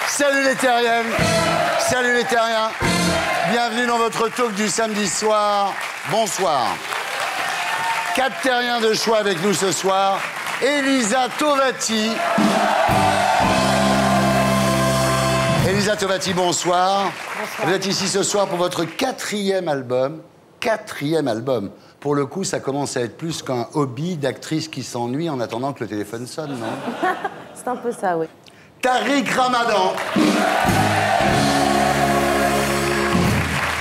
Salut les terriens, salut les terriens. Bienvenue dans votre talk du samedi soir. Bonsoir. 4 terriens de choix avec nous ce soir. Elisa Tovati. Elisa Tovati, bonsoir. Bonsoir. Vous êtes ici ce soir pour votre 4e album. 4e album. Pour le coup, ça commence à être plus qu'un hobby d'actrice qui s'ennuie en attendant que le téléphone sonne, non? C'est un peu ça, oui. Tariq Ramadan.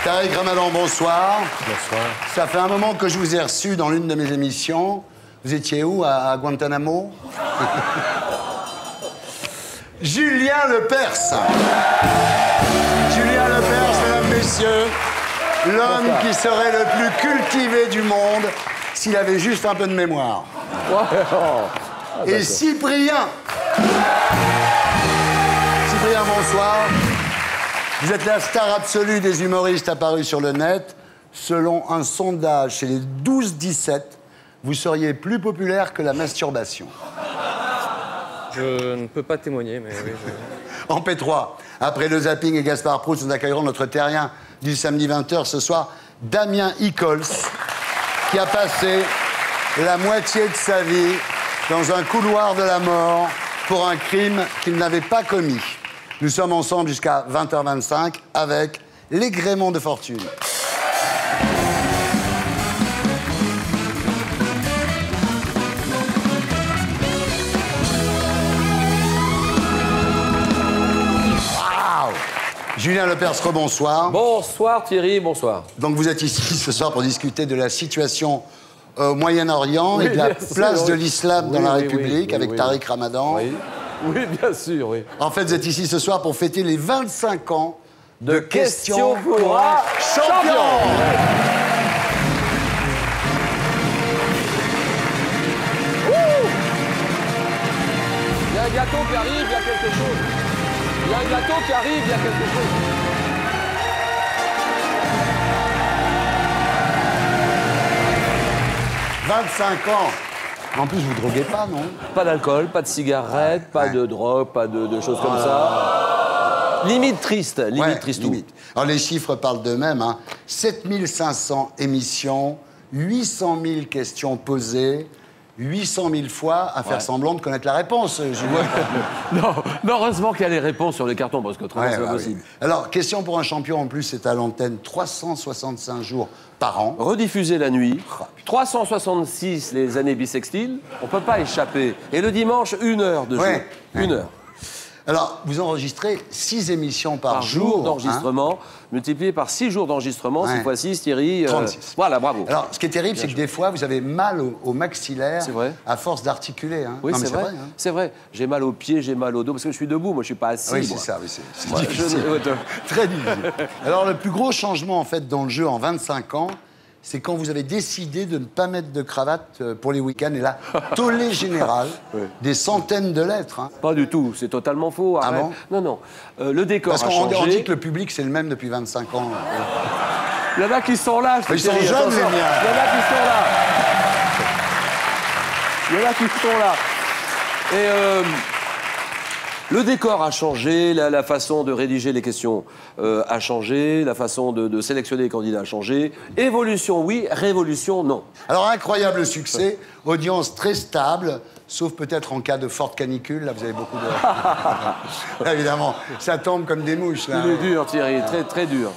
Tariq Ramadan, bonsoir. Bonsoir. Ça fait un moment que je vous ai reçu dans l'une de mes émissions. Vous étiez où, à Guantanamo? Julien Lepers. Julien Lepers, mesdames, messieurs. L'homme qui serait le plus cultivé du monde s'il avait juste un peu de mémoire. Et Cyprien. Cyprien, bonsoir. Vous êtes la star absolue des humoristes apparus sur le net. Selon un sondage chez les 12-17, vous seriez plus populaire que la masturbation. Je ne peux pas témoigner, mais oui. En P3, après le zapping et Gaspard Proust, nous accueillerons notre terrien du samedi 20h ce soir, Damien Eccles, qui a passé la moitié de sa vie dans un couloir de la mort pour un crime qu'il n'avait pas commis. Nous sommes ensemble jusqu'à 20h25 avec les Gréments de Fortune. Wow! Julien Lepers, rebonsoir. Bonsoir Thierry, bonsoir. Donc vous êtes ici ce soir pour discuter de la situation au Moyen-Orient et de la place de l'islam dans la République avec Tariq Ramadan. Oui, bien sûr, oui. En fait, vous êtes ici ce soir pour fêter les 25 ans de Questions pour un champion. Il y a un gâteau qui arrive, il y a quelque chose. Il y a un gâteau qui arrive, il y a quelque chose. « 25 ans. En plus, vous droguez pas, non? Pas d'alcool, pas de cigarettes, pas de drogue, pas de choses comme ça. Limite triste, limite triste. Limite. Alors, les chiffres parlent d'eux-mêmes. Hein. 7500 émissions, 800 000 questions posées, 800 000 fois à faire semblant de connaître la réponse, Julien. Non, heureusement qu'il y a les réponses sur les cartons, parce qu'autrement, c'est pas possible. Oui. Alors, question pour un champion, en plus, c'est à l'antenne 365 jours par an. Rediffusé la nuit, 366 les années bissextiles, on peut pas échapper. Et le dimanche, 1 heure de jeu. 1 heure. Alors, vous enregistrez 6 émissions par jour d'enregistrement, multiplié par 6 jours d'enregistrement, 6 fois 6, Thierry. 36. Voilà, bravo. Alors, ce qui est terrible, c'est que des fois, vous avez mal au maxillaire à force d'articuler. Hein. Oui, c'est vrai. Hein. C'est vrai. J'ai mal aux pieds, j'ai mal au dos, parce que je suis debout, moi, je suis pas assis. Oui, c'est ça, oui, c'est difficile. Très difficile. Alors, le plus gros changement, en fait, dans le jeu en 25 ans, c'est quand vous avez décidé de ne pas mettre de cravate pour les week-ends. Et là, tollé général, des centaines de lettres. Hein. Pas du tout, c'est totalement faux. Ah bon? Non, non. Le décor a changé. Parce qu'on dit que le public, c'est le même depuis 25 ans. Il y en a qui sont là. Ils sont jeunes, les miens. Il y en a qui sont là. Il y en a qui sont là. Et le décor a changé, la façon de rédiger les questions a changé, la façon de sélectionner les candidats a changé. Évolution, oui, révolution, non. Alors, incroyable succès, audience très stable, sauf peut-être en cas de forte canicule. Là, vous avez beaucoup de... Évidemment, ça tombe comme des mouches. Là. Il est dur, Thierry, très, très dur.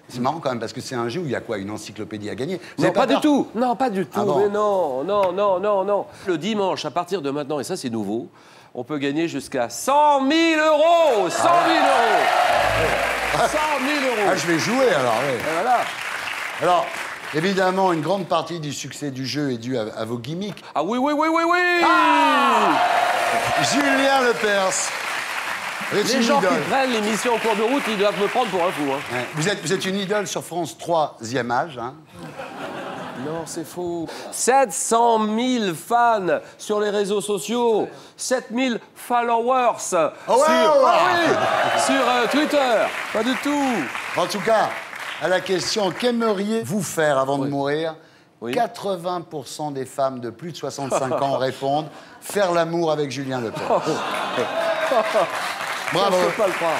C'est marrant quand même, parce que c'est un jeu où il y a quoi? Une encyclopédie à gagner? Non, pas du tout. Non, pas du tout. Ah bon? Mais non. Le dimanche, à partir de maintenant, et ça, c'est nouveau, on peut gagner jusqu'à 100 000 euros. 100 000 euros. 100 000 euros. Ah, je vais jouer, alors, oui. Et voilà. Alors, évidemment, une grande partie du succès du jeu est due à vos gimmicks. Ah oui. Julien Lepers. Les gens qui prennent l'émission en cours de route, ils doivent me prendre pour un fou. Hein. Ouais. Vous êtes une idole sur France 3e âge. Hein. Non, c'est faux. 700 000 fans sur les réseaux sociaux. 7 000 followers sur Twitter. Pas du tout. En tout cas, à la question « Qu'aimeriez-vous faire avant de mourir ?» 80% des femmes de plus de 65 ans répondent « Faire l'amour avec Julien Lepers ». Bravo. Je ne peux pas le croire.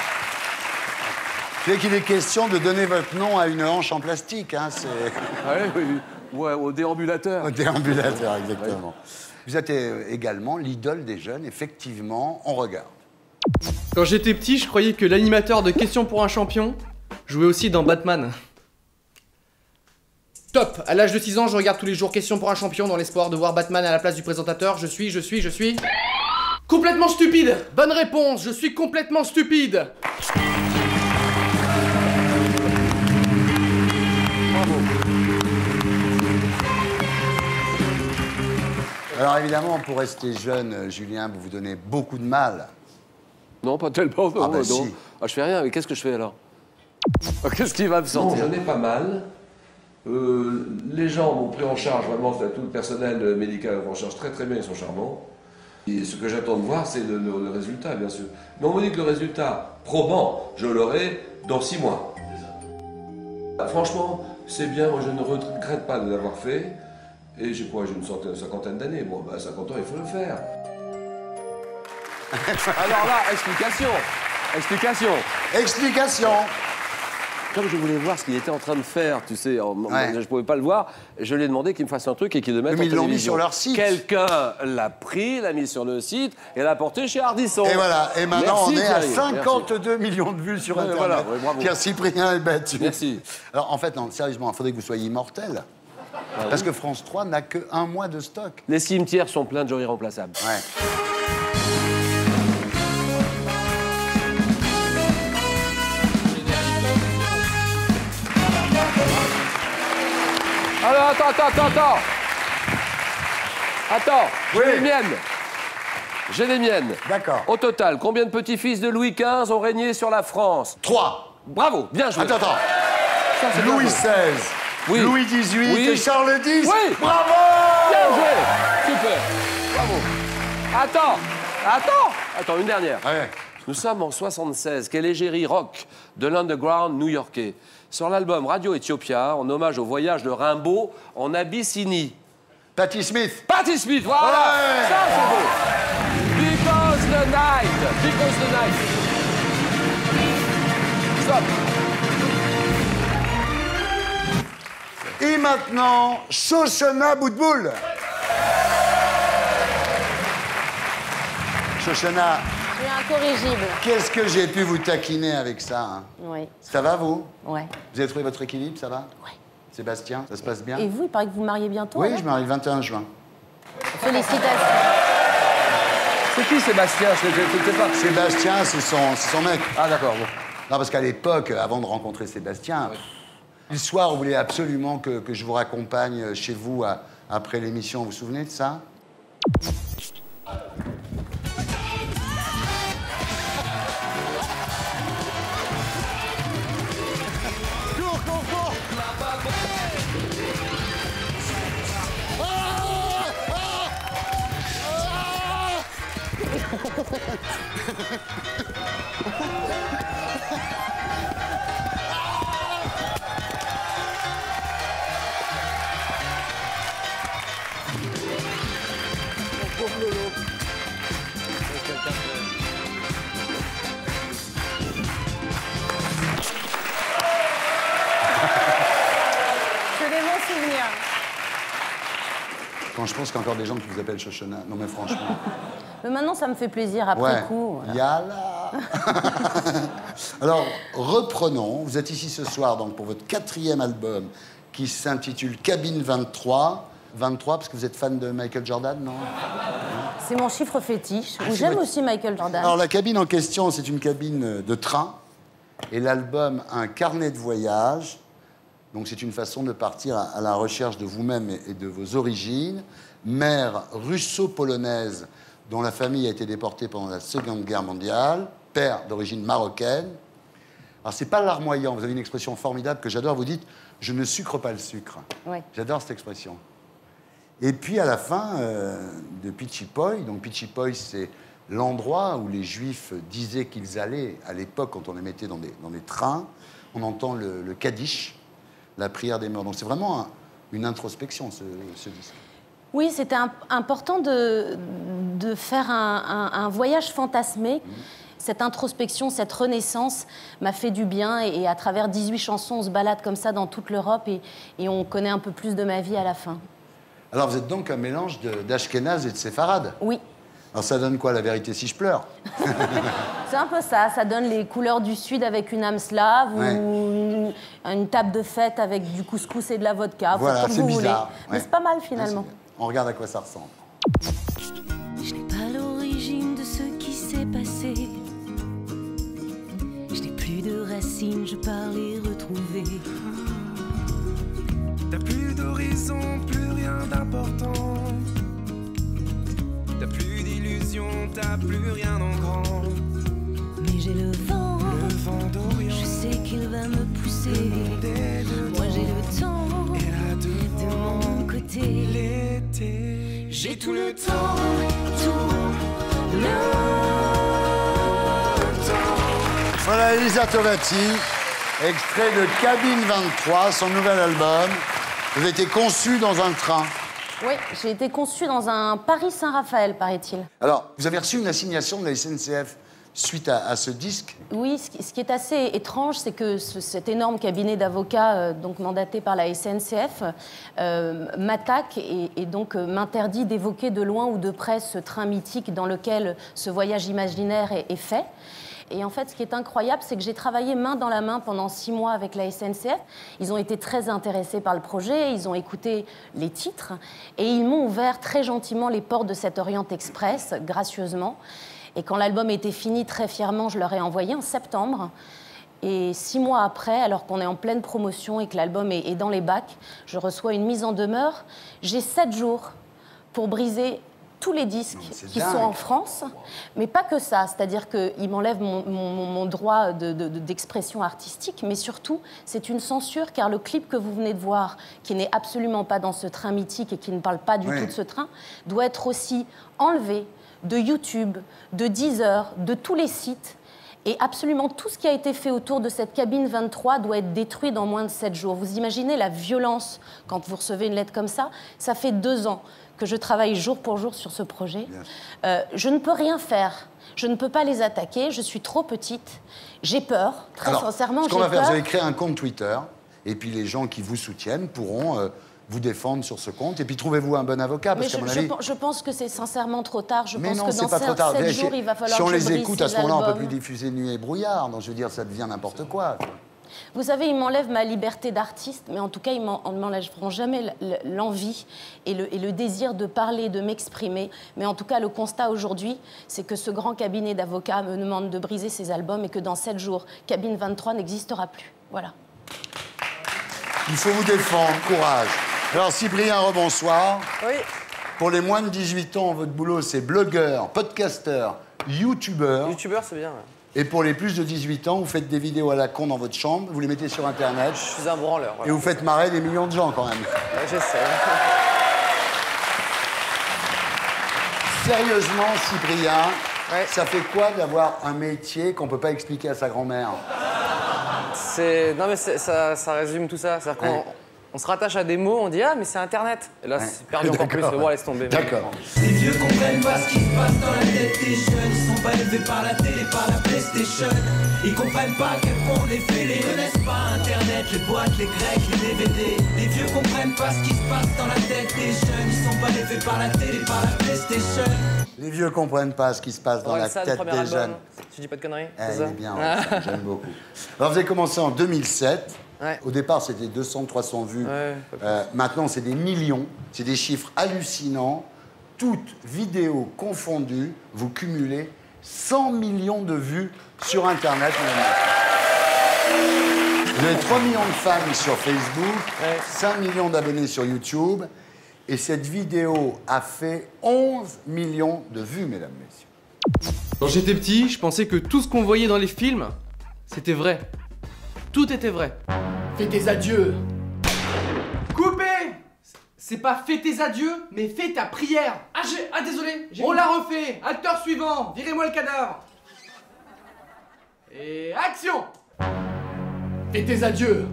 Tu sais qu'il est question de donner votre nom à une hanche en plastique, hein, c'est... Ouais, au déambulateur. Au déambulateur, exactement. Vous êtes également l'idole des jeunes, effectivement, on regarde. Quand j'étais petit, je croyais que l'animateur de Questions pour un champion jouait aussi dans Batman. Top! À l'âge de 6 ans, je regarde tous les jours Questions pour un champion dans l'espoir de voir Batman à la place du présentateur. Je suis... Complètement stupide! Bonne réponse, je suis complètement stupide! Alors évidemment, pour rester jeune, Julien, vous vous donnez beaucoup de mal. Non, pas tellement. Non, Ah bah non. si. Ah, je fais rien, mais qu'est-ce que je fais alors? Qu'est-ce qui va me sortir? J'en ai pas mal. Les gens m'ont pris en charge, vraiment, tout le personnel médical m'ont pris en charge très très bien, ils sont charmants. Et ce que j'attends de voir, c'est le résultat, bien sûr. Mais on me dit que le résultat probant, je l'aurai dans 6 mois. Franchement, c'est bien, moi je ne regrette pas de l'avoir fait. Et j'ai quoi, j'ai une cinquantaine d'années. Bon, bah, 50 ans, il faut le faire. Alors là, explication. Comme je voulais voir ce qu'il était en train de faire, tu sais, je pouvais pas le voir, je lui ai demandé qu'il me fasse un truc et qu'il le mette en télévision. Ils l'ont mis sur leur site. Quelqu'un l'a pris, l'a mis sur le site et l'a porté chez Ardisson. Et voilà, et maintenant Merci, on est à Thierry. 52 millions de vues sur Internet. Voilà, bravo. Pierre-Cyprien est battu. Merci. Alors en fait, non, sérieusement, il faudrait que vous soyez immortel. Parce que France 3 n'a que 1 mois de stock. Les cimetières sont pleins de gens irremplaçables. Ouais. Alors, attends, j'ai les miennes. D'accord. Au total, combien de petits-fils de Louis XV ont régné sur la France? 3. Bravo, bien joué. Attends. Ça, c'est bien Louis joué. XVI, Oui. Louis XVIII Oui. et Charles X. Oui. Bravo. Bien joué. Super. Bravo. Attends, une dernière. Ouais. Nous sommes en 76. Quelle égérie rock de l'underground new-yorkais sur l'album Radio Ethiopia, en hommage au voyage de Rimbaud en Abyssinie. Patti Smith. Patti Smith, voilà. Ouais. Ça, c'est beau. Because the night. Stop. Et maintenant, Shoshana Boutboul. Shoshana, Je suis incorrigible. qu'est-ce que j'ai pu vous taquiner avec ça, hein? Oui. Ça va, vous? Ouais. Vous avez trouvé votre équilibre, ça va? Ouais. Sébastien, ça se passe bien? Et vous, il paraît que vous mariez bientôt? Oui, alors je marie le 21 juin. Félicitations. C'est qui Sébastien? Je ne sais pas. Sébastien, c'est son mec. Ah, d'accord. Bon. Non, parce qu'à l'époque, avant de rencontrer Sébastien, le soir, vous voulez absolument que je vous raccompagne chez vous après l'émission. Vous vous souvenez de ça? C'est des bons souvenirs. Quand je pense qu'il y a encore des gens qui vous appellent Shoshana. Non, mais franchement. Mais maintenant, ça me fait plaisir après coup. Voilà. Yalla. Alors, reprenons. Vous êtes ici ce soir donc, pour votre 4e album qui s'intitule Cabine 23. 23 parce que vous êtes fan de Michael Jordan, non? C'est mon chiffre fétiche. c'est J'aime votre- aussi Michael Jordan. Alors, la cabine en question, c'est une cabine de train. Et l'album, un carnet de voyage. Donc, c'est une façon de partir à la recherche de vous-même et de vos origines. Mère russo-polonaise dont la famille a été déportée pendant la Seconde Guerre mondiale. Père d'origine marocaine. Alors, c'est pas larmoyant. Vous avez une expression formidable que j'adore. Vous dites « je ne sucre pas le sucre ». Ouais. J'adore cette expression. Et puis, à la fin de Pichipoi, donc Pichipoi, c'est l'endroit où les Juifs disaient qu'ils allaient, à l'époque, quand on les mettait dans des trains, on entend le Kaddish, la prière des morts. Donc, c'est vraiment une introspection, ce disque. Oui, c'était important de faire un voyage fantasmé. Cette introspection, cette renaissance m'a fait du bien. Et à travers 18 chansons, on se balade comme ça dans toute l'Europe et on connaît un peu plus de ma vie à la fin. Alors, vous êtes donc un mélange d'Ashkénaze et de séfarade. Oui. Alors, ça donne quoi, la vérité si je pleure? C'est un peu ça. Ça donne les couleurs du Sud avec une âme slave ou une table de fête avec du couscous et de la vodka. Voilà, c'est bizarre. Mais c'est pas mal, finalement. On regarde à quoi ça ressemble. Je n'ai pas l'origine de ce qui s'est passé. Je n'ai plus de racines, je pars les retrouver. T'as plus d'horizon, plus rien d'important. T'as plus d'illusions, t'as plus rien en grand. Mais j'ai le vent d'Orient. Je sais qu'il va me pousser. Moi j'ai le temps et là de mon côté. L'été, J'ai tout le temps, tout le temps. Voilà Elisa Tovati, extrait de Cabine 23, son nouvel album. Vous avez été conçu dans un train. Oui, j'ai été conçue dans un Paris-Saint-Raphaël, paraît-il. Alors, vous avez reçu une assignation de la SNCF suite à ce disque. Oui, ce qui est assez étrange, c'est que cet énorme cabinet d'avocats, donc mandaté par la SNCF, m'attaque et donc m'interdit d'évoquer de loin ou de près ce train mythique dans lequel ce voyage imaginaire est fait. Et en fait, ce qui est incroyable, c'est que j'ai travaillé main dans la main pendant 6 mois avec la SNCF. Ils ont été très intéressés par le projet, ils ont écouté les titres et ils m'ont ouvert très gentiment les portes de cet Orient Express, gracieusement. Et quand l'album était fini, très fièrement, je leur ai envoyé en septembre. Et 6 mois après, alors qu'on est en pleine promotion et que l'album est dans les bacs, je reçois une mise en demeure. J'ai 7 jours pour briser tous les disques qui sont en France, mais pas que ça, c'est-à-dire qu'ils m'enlèvent mon droit d'expression artistique, mais surtout, c'est une censure, car le clip que vous venez de voir, qui n'est absolument pas dans ce train mythique et qui ne parle pas du tout de ce train, doit être aussi enlevé de YouTube, de Deezer, de tous les sites. Et absolument tout ce qui a été fait autour de cette cabine 23 doit être détruit dans moins de 7 jours. Vous imaginez la violence quand vous recevez une lettre comme ça? Ça fait 2 ans que je travaille jour pour jour sur ce projet. Je ne peux rien faire. Je ne peux pas les attaquer. Je suis trop petite. J'ai peur. Très sincèrement, j'ai peur. Ce qu'on va faire, vous allez créer un compte Twitter. Et puis les gens qui vous soutiennent pourront vous défendre sur ce compte. Et puis trouvez-vous un bon avocat. Parce qu'à mon avis... je pense que c'est sincèrement trop tard. Je mais pense non, que c'est dans pas trop tard. 7 jours, il va falloir si on que je les brise écoute, à ces ce moment-là, on ne peut albums. plus diffuser Nuit et Brouillard. Donc je veux dire, ça devient n'importe quoi. Vous savez, ils m'enlèvent ma liberté d'artiste, mais en tout cas, ils ne m'enlèveront jamais l'envie et le désir de parler, de m'exprimer. Mais en tout cas, le constat aujourd'hui, c'est que ce grand cabinet d'avocats me demande de briser ses albums et que dans 7 jours, Cabine 23 n'existera plus. Voilà. Il faut vous défendre, courage. Alors, Cyprien, rebonsoir. Oui. Pour les moins de 18 ans, votre boulot, c'est blogueur, podcasteur, youtubeur. Youtubeur, c'est bien. Ouais. Et pour les plus de 18 ans, vous faites des vidéos à la con dans votre chambre, vous les mettez sur Internet. Je suis un branleur. Voilà. Et vous faites marrer des millions de gens, quand même. Ouais, j'essaie. Sérieusement, Cyprien, Ouais. ça fait quoi d'avoir un métier qu'on ne peut pas expliquer à sa grand-mère? Non, mais ça résume tout ça. C'est-à-dire qu'on on se rattache à des mots, on dit « Ah, mais c'est Internet !» Et là, c'est perdu encore plus. Bon, laisse tomber. D'accord. Les vieux comprennent pas ce qui se passe dans la tête des jeunes. Ils sont pas élevés par la télé, par la PlayStation. Ils comprennent pas à quel point on est fêlés. Ils connaissent pas Internet, les boîtes, les grecs, les DVD. Les vieux comprennent pas ce qui se passe dans la tête des jeunes. Ils sont pas élevés par la télé, par la PlayStation. Les vieux comprennent pas ce qui se passe dans la Orelsan, tête premier des album. jeunes. Tu dis pas de conneries? Eh, C'est il ça est bien, Orelsan, j'aime beaucoup. Alors, vous avez commencé en 2007. Ouais. Au départ, c'était 200, 300 vues. Ouais, maintenant, c'est des millions. C'est des chiffres hallucinants. Toutes vidéos confondues, vous cumulez 100 millions de vues sur Internet. Vous avez 3 millions de fans sur Facebook, 5 millions d'abonnés sur YouTube. Et cette vidéo a fait 11 millions de vues, mesdames, messieurs. Quand j'étais petit, je pensais que tout ce qu'on voyait dans les films, c'était vrai. Tout était vrai. Fais tes adieux. Coupé. C'est pas fais tes adieux, mais fais ta prière. Ah désolé. On l'a refait. Acteur suivant. Virez-moi le cadavre. Et action. Fais tes adieux.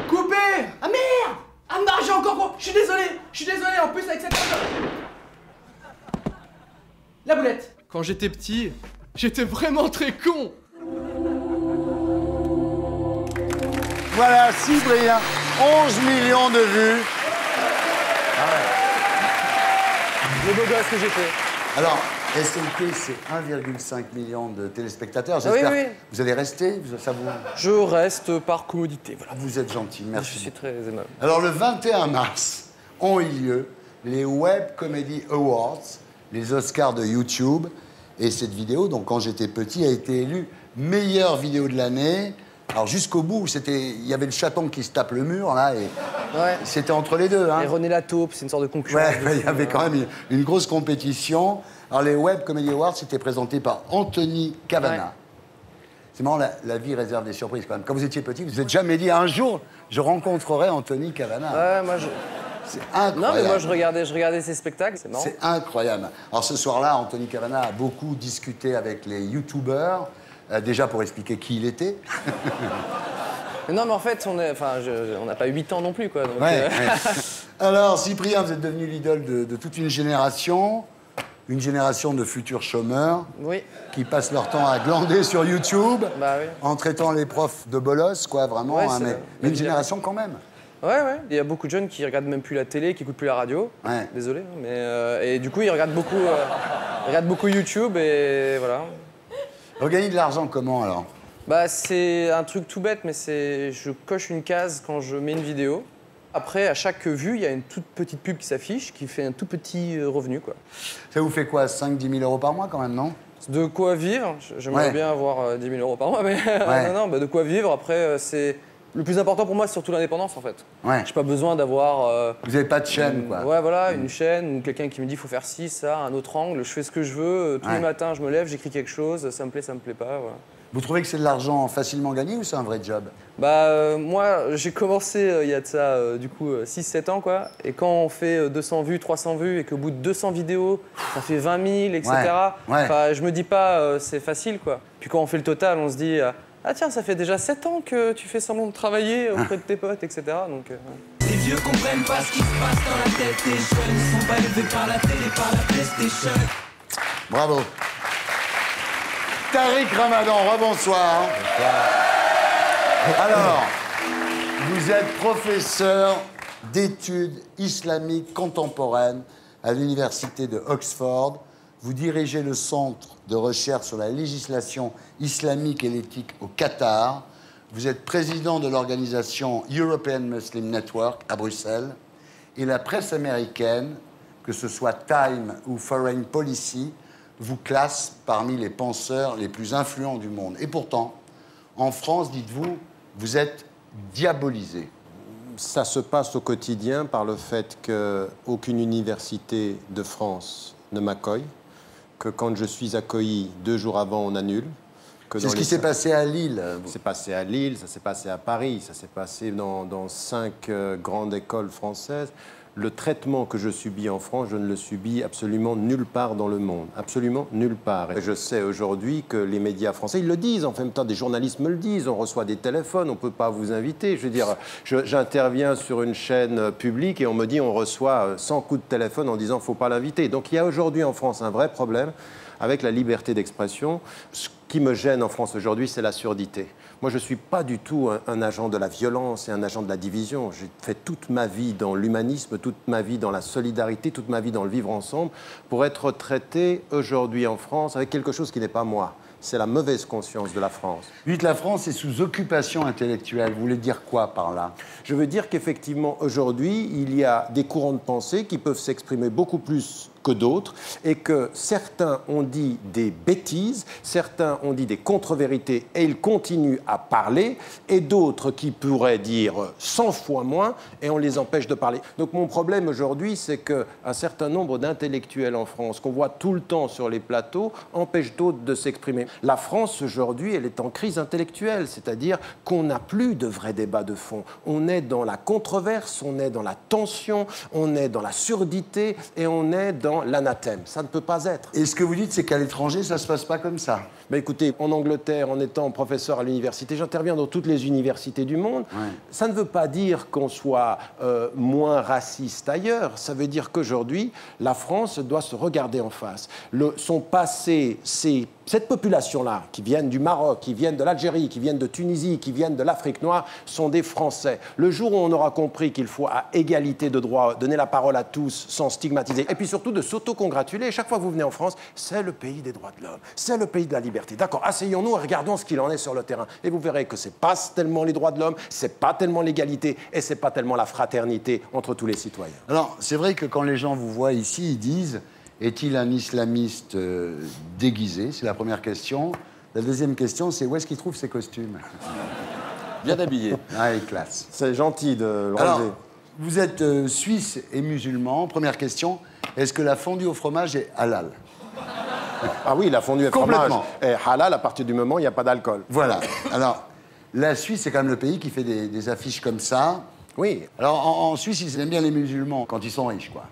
Coupé. Ah merde. Ah non, j'ai encore... Je suis désolé, en plus avec cette... La boulette. Quand j'étais petit, j'étais vraiment très con. Voilà, Cyprien, 11 millions de vues. Le beau gosse que j'étais. Alors, SNT, c'est 1,5 million de téléspectateurs. J'espère oui. que vous allez rester. Ça vous... Je reste par commodité, voilà. Vous êtes gentil, merci. Je suis très aimable. Alors, le 21 mars ont eu lieu les Web Comedy Awards, les Oscars de YouTube. Et cette vidéo, donc quand j'étais petit, a été élue meilleure vidéo de l'année. Alors jusqu'au bout, il y avait le chaton qui se tape le mur, là, et c'était entre les deux. Hein. Et René Lataupe, c'est une sorte de concurrence. Ouais, il y avait quand même une grosse compétition. Alors les Web Comedy Awards, c'était présenté par Anthony Cavana. Ouais. C'est marrant, la vie réserve des surprises quand même. Quand vous étiez petit, vous vous êtes jamais dit, un jour, je rencontrerai Anthony Cavana. Ouais, moi C'est incroyable. Non, mais moi je regardais ses spectacles, c'est marrant. C'est incroyable. Alors ce soir-là, Anthony Cavana a beaucoup discuté avec les youtubeurs, déjà pour expliquer qui il était. Mais non, mais en fait, on n'a pas 8 ans non plus, quoi. Donc, Ouais. Alors, Cyprien, vous êtes devenu l'idole de toute une génération de futurs chômeurs qui passent leur temps à glander sur YouTube en traitant les profs de bolos, quoi, vraiment. Ouais, hein, mais une génération quand même. Ouais, il y a beaucoup de jeunes qui regardent même plus la télé, qui écoutent plus la radio. Ouais. Désolé, hein, mais et du coup ils regardent beaucoup YouTube et voilà. Vous gagnez de l'argent comment alors? Bah c'est un truc tout bête, mais je coche une case quand je mets une vidéo. Après, à chaque vue, il y a une toute petite pub qui s'affiche, qui fait un tout petit revenu, quoi. Ça vous fait quoi, 5-10 000 euros par mois quand même, non? De quoi vivre. J'aimerais bien avoir 10 000 euros par mois, mais non, de quoi vivre. Après, c'est... Le plus important pour moi, c'est surtout l'indépendance, en fait. Ouais. J'ai pas besoin d'avoir... Vous n'avez pas de chaîne, quoi. Ouais, voilà, une chaîne, ou quelqu'un qui me dit, faut faire ci, ça, un autre angle. Je fais ce que je veux. Tous les matins, je me lève, j'écris quelque chose. Ça me plaît pas, voilà. Vous trouvez que c'est de l'argent facilement gagné ou c'est un vrai job? Bah, moi, j'ai commencé il y a de ça, du coup, 6-7 ans, quoi. Et quand on fait 200 vues, 300 vues, et qu'au bout de 200 vidéos, ça fait 20 000, etc., je me dis pas, c'est facile, quoi. Puis quand on fait le total, on se dit, ah tiens, ça fait déjà 7 ans que tu fais semblant de travailler auprès de tes potes, etc. Donc, Les vieux comprennent pas ce qui se passe dans la tête des jeunes. Ils sont pas élevés par la télé, par la PlayStation. Bravo. Tariq Ramadan, rebonsoir. Alors, vous êtes professeur d'études islamiques contemporaines à l'université de Oxford. Vous dirigez le centre de recherche sur la législation islamique et l'éthique au Qatar. Vous êtes président de l'organisation European Muslim Network à Bruxelles. Et la presse américaine, que ce soit Time ou Foreign Policy, vous classe parmi les penseurs les plus influents du monde. Et pourtant, en France, dites-vous, vous êtes diabolisé. Ça se passe au quotidien par le fait qu'aucune université de France ne m'accueille, que quand je suis accueilli 2 jours avant, on annule. C'est ce qui s'est passé à Lille. C'est passé à Lille, ça s'est passé à Paris, ça s'est passé dans 5 grandes écoles françaises. Le traitement que je subis en France, je ne le subis absolument nulle part dans le monde. Absolument nulle part. Et je sais aujourd'hui que les médias français, ils le disent, en même temps, des journalistes me le disent, on reçoit des téléphones, on ne peut pas vous inviter. Je veux dire, j'interviens sur une chaîne publique et on me dit, on reçoit 100 coups de téléphone en disant, il ne faut pas l'inviter. Donc il y a aujourd'hui en France un vrai problème avec la liberté d'expression. Ce qui me gêne en France aujourd'hui, c'est la surdité. Moi, je ne suis pas du tout un agent de la violence et un agent de la division. J'ai fait toute ma vie dans l'humanisme, toute ma vie dans la solidarité, toute ma vie dans le vivre ensemble, pour être traité aujourd'hui en France avec quelque chose qui n'est pas moi. C'est la mauvaise conscience de la France. Dites, la France est sous occupation intellectuelle. Vous voulez dire quoi par là? Je veux dire qu'effectivement, aujourd'hui, il y a des courants de pensée qui peuvent s'exprimer beaucoup plus que d'autres, et que certains ont dit des bêtises, certains ont dit des contre-vérités, et ils continuent à parler, et d'autres qui pourraient dire 100 fois moins, et on les empêche de parler. Donc mon problème aujourd'hui, c'est qu'un certain nombre d'intellectuels en France, qu'on voit tout le temps sur les plateaux, empêchent d'autres de s'exprimer. La France, aujourd'hui, elle est en crise intellectuelle, c'est-à-dire qu'on n'a plus de vrais débats de fond. On est dans la controverse, on est dans la tension, on est dans la surdité et on est dans l'anathème. Ça ne peut pas être. Et ce que vous dites, c'est qu'à l'étranger, ça ne se passe pas comme ça. Mais écoutez, en Angleterre, en étant professeur à l'université, j'interviens dans toutes les universités du monde. Ouais. Ça ne veut pas dire qu'on soit moins raciste ailleurs. Ça veut dire qu'aujourd'hui, la France doit se regarder en face. Son passé, cette population-là, qui viennent du Maroc, qui viennent de l'Algérie, qui viennent de Tunisie, qui viennent de l'Afrique noire, sont des Français. Le jour où on aura compris qu'il faut, à égalité de droits, donner la parole à tous sans stigmatiser, et puis surtout de s'autocongratuler, chaque fois que vous venez en France, c'est le pays des droits de l'homme, c'est le pays de la liberté. D'accord, asseyons-nous et regardons ce qu'il en est sur le terrain. Et vous verrez que c'est pas tellement les droits de l'homme, c'est pas tellement l'égalité, et c'est pas tellement la fraternité entre tous les citoyens. Alors, c'est vrai que quand les gens vous voient ici, ils disent... Est-il un islamiste déguisé? C'est la première question. La deuxième question, c'est où est-ce qu'il trouve ses costumes? Bien habillé. Ah, il classe. C'est gentil de le Alors, relever. vous êtes suisse et musulman. Première question, est-ce que la fondue au fromage est halal? Ah oui, la fondue au fromage est halal à partir du moment où il n'y a pas d'alcool. Voilà. Alors, la Suisse, c'est quand même le pays qui fait des affiches comme ça. Oui. Alors, en Suisse, ils aiment bien les musulmans quand ils sont riches, quoi.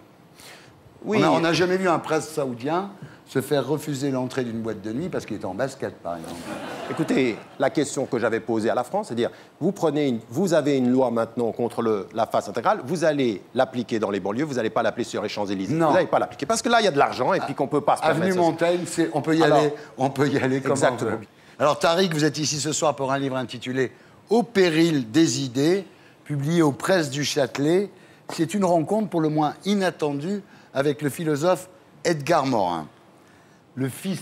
Oui. On n'a jamais vu un prince saoudien se faire refuser l'entrée d'une boîte de nuit parce qu'il était en basket, par exemple. Écoutez, la question que j'avais posée à la France, c'est de dire, vous avez une loi maintenant contre la face intégrale, vous allez l'appliquer dans les banlieues, vous n'allez pas l'appliquer sur les Champs-Élysées. Non. Vous n'allez pas l'appliquer, parce que là, il y a de l'argent et puis qu'on ne peut pas se permettre. Avenue Montaigne, on peut y aller comme exactement. on veut. Alors, Tariq, vous êtes ici ce soir pour un livre intitulé « Au péril des idées », publié aux Presses du Châtelet. C'est une rencontre pour le moins inattendue avec le philosophe Edgar Morin. Le fils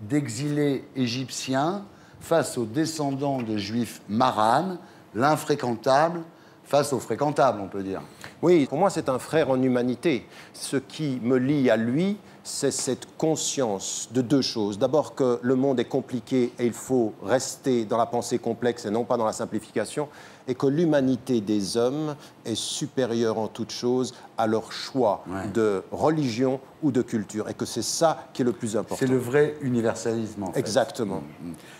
d'exilés égyptiens face aux descendants de juifs maranes, l'infréquentable face aux fréquentables, on peut dire. Oui, pour moi, c'est un frère en humanité. Ce qui me lie à lui, c'est cette conscience de deux choses. D'abord que le monde est compliqué et il faut rester dans la pensée complexe et non pas dans la simplification, et que l'humanité des hommes est supérieure en toute chose à leur choix de religion ou de culture, et que c'est ça qui est le plus important. C'est le vrai universalisme, en fait. Exactement.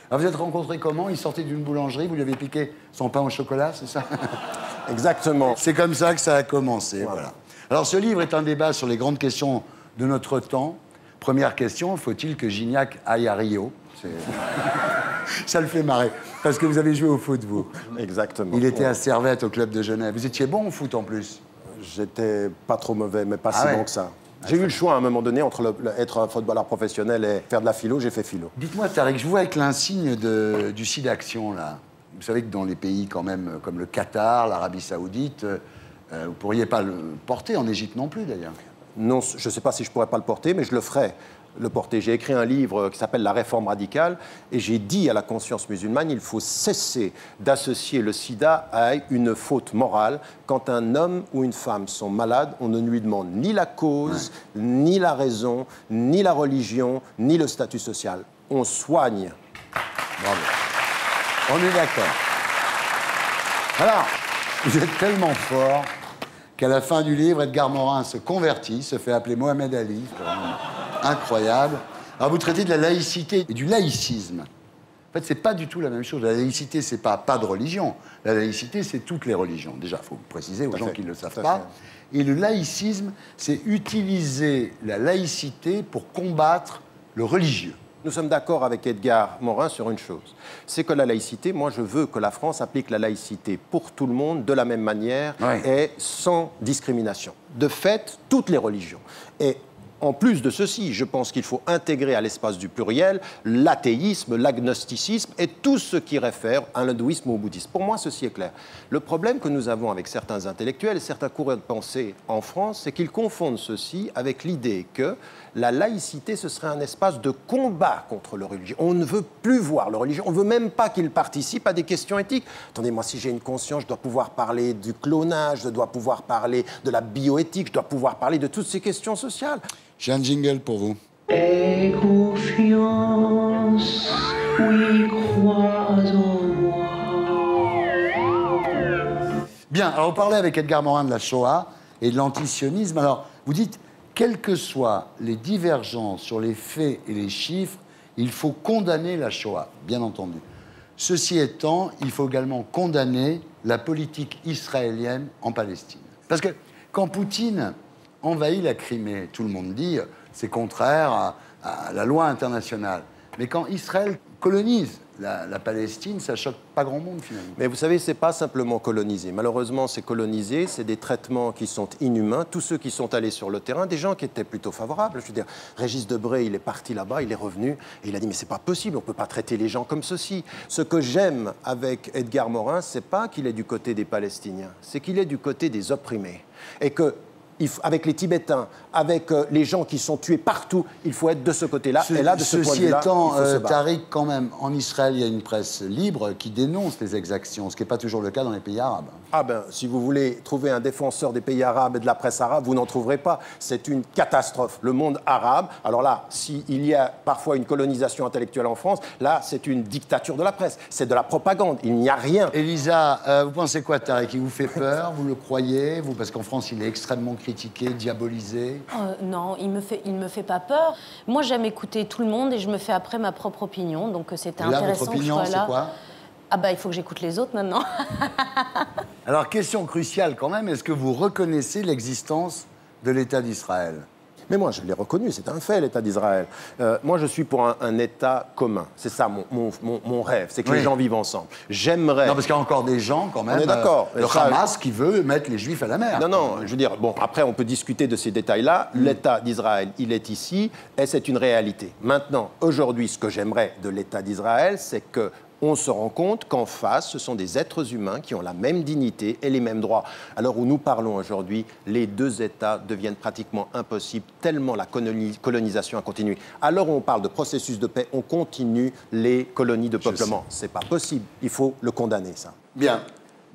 Alors vous êtes rencontrés comment? Il sortait d'une boulangerie, vous lui avez piqué son pain au chocolat, c'est ça? Exactement. C'est comme ça que ça a commencé, voilà. Alors ce livre est un débat sur les grandes questions de notre temps. Première question, faut-il que Gignac aille à Rio? Ça le fait marrer, parce que vous avez joué au foot, vous. Exactement. Il était à Servette, au club de Genève. Vous étiez bon au foot, en plus? J'étais pas trop mauvais, mais pas si bon que ça. J'ai eu le choix à un moment donné entre être un footballeur professionnel et faire de la philo, j'ai fait philo. Dites-moi, Tariq, je vois avec l'insigne du SIDAction, là. Vous savez que dans les pays quand même comme le Qatar, l'Arabie Saoudite, vous ne pourriez pas le porter, en Égypte non plus, d'ailleurs. Non, je ne sais pas si je pourrais pas le porter, mais je le ferai. Le porter. J'ai écrit un livre qui s'appelle « La réforme radicale » et j'ai dit à la conscience musulmane, il faut cesser d'associer le sida à une faute morale. Quand un homme ou une femme sont malades, on ne lui demande ni la cause, ni la raison, ni la religion, ni le statut social. On soigne. Bravo. On est d'accord. Alors, vous êtes tellement fort qu'à la fin du livre, Edgar Morin se convertit, se fait appeler Mohamed Ali. Incroyable. Alors, vous traitez de la laïcité et du laïcisme. En fait, c'est pas du tout la même chose. La laïcité, c'est pas de religion. La laïcité, c'est toutes les religions. Déjà, il faut préciser aux gens qui ne le savent pas. Et le laïcisme, c'est utiliser la laïcité pour combattre le religieux. Nous sommes d'accord avec Edgar Morin sur une chose. C'est que la laïcité, moi, je veux que la France applique la laïcité pour tout le monde de la même manière et sans discrimination. De fait, toutes les religions. Et en plus de ceci, je pense qu'il faut intégrer à l'espace du pluriel l'athéisme, l'agnosticisme et tout ce qui réfère à l'hindouisme ou au bouddhisme. Pour moi, ceci est clair. Le problème que nous avons avec certains intellectuels et certains courants de pensée en France, c'est qu'ils confondent ceci avec l'idée que la laïcité, ce serait un espace de combat contre le religieux. On ne veut plus voir le religieux, on ne veut même pas qu'il participe à des questions éthiques. Attendez, moi, si j'ai une conscience, je dois pouvoir parler du clonage, je dois pouvoir parler de la bioéthique, je dois pouvoir parler de toutes ces questions sociales. J'ai un jingle pour vous. Aie confiance, oui, crois en moi. Bien, alors vous parlez avec Edgar Morin de la Shoah et de l'antisionisme. Alors, vous dites, quelles que soient les divergences sur les faits et les chiffres, il faut condamner la Shoah, bien entendu. Ceci étant, il faut également condamner la politique israélienne en Palestine. Parce que quand Poutine envahit la Crimée, tout le monde dit c'est contraire à la loi internationale. Mais quand Israël colonise la Palestine, ça choque pas grand monde finalement. Mais vous savez, c'est pas simplement coloniser. Malheureusement, c'est coloniser, c'est des traitements qui sont inhumains. Tous ceux qui sont allés sur le terrain, des gens qui étaient plutôt favorables. Je veux dire, Régis Debray, il est parti là-bas, il est revenu et il a dit mais c'est pas possible, on peut pas traiter les gens comme ceci. Ce que j'aime avec Edgar Morin, c'est pas qu'il est du côté des Palestiniens, c'est qu'il est du côté des opprimés et que avec les Tibétains, avec les gens qui sont tués partout, il faut être de ce côté-là. Et là, de ce point de vue-là, étant, Tariq, quand même, en Israël, il y a une presse libre qui dénonce les exactions, ce qui n'est pas toujours le cas dans les pays arabes. Ah ben, si vous voulez trouver un défenseur des pays arabes et de la presse arabe, vous n'en trouverez pas. C'est une catastrophe. Le monde arabe, alors là, s'il y a parfois une colonisation intellectuelle en France, là, c'est une dictature de la presse. C'est de la propagande. Il n'y a rien. Elisa, vous pensez quoi de Tariq? Il vous fait peur? Vous le croyez? Vous, parce qu'en France, il est extrêmement critiqué, diabolisé. Non, il me fait pas peur. Moi, j'aime écouter tout le monde et je me fais après ma propre opinion. Donc c'était intéressant. Votre opinion, c'est quoi? Ah bah, il faut que j'écoute les autres maintenant. Alors, question cruciale quand même, est-ce que vous reconnaissez l'existence de l'État d'Israël? Mais moi, je l'ai reconnu, c'est un fait, l'État d'Israël. Moi, je suis pour un État commun. C'est ça mon rêve, c'est que les gens vivent ensemble. J'aimerais... Non, parce qu'il y a encore des gens, quand même... On est d'accord. Le Hamas qui veut mettre les Juifs à la mer. Non, je veux dire, bon, après, on peut discuter de ces détails-là. L'État d'Israël, il est ici, et c'est une réalité. Maintenant, aujourd'hui, ce que j'aimerais de l'État d'Israël, c'est que on se rend compte qu'en face, ce sont des êtres humains qui ont la même dignité et les mêmes droits. Alors où nous parlons aujourd'hui, les deux États deviennent pratiquement impossibles, tellement la colonisation a continué. Alors où on parle de processus de paix, on continue les colonies de peuplement. C'est pas possible. Il faut le condamner, ça. Bien.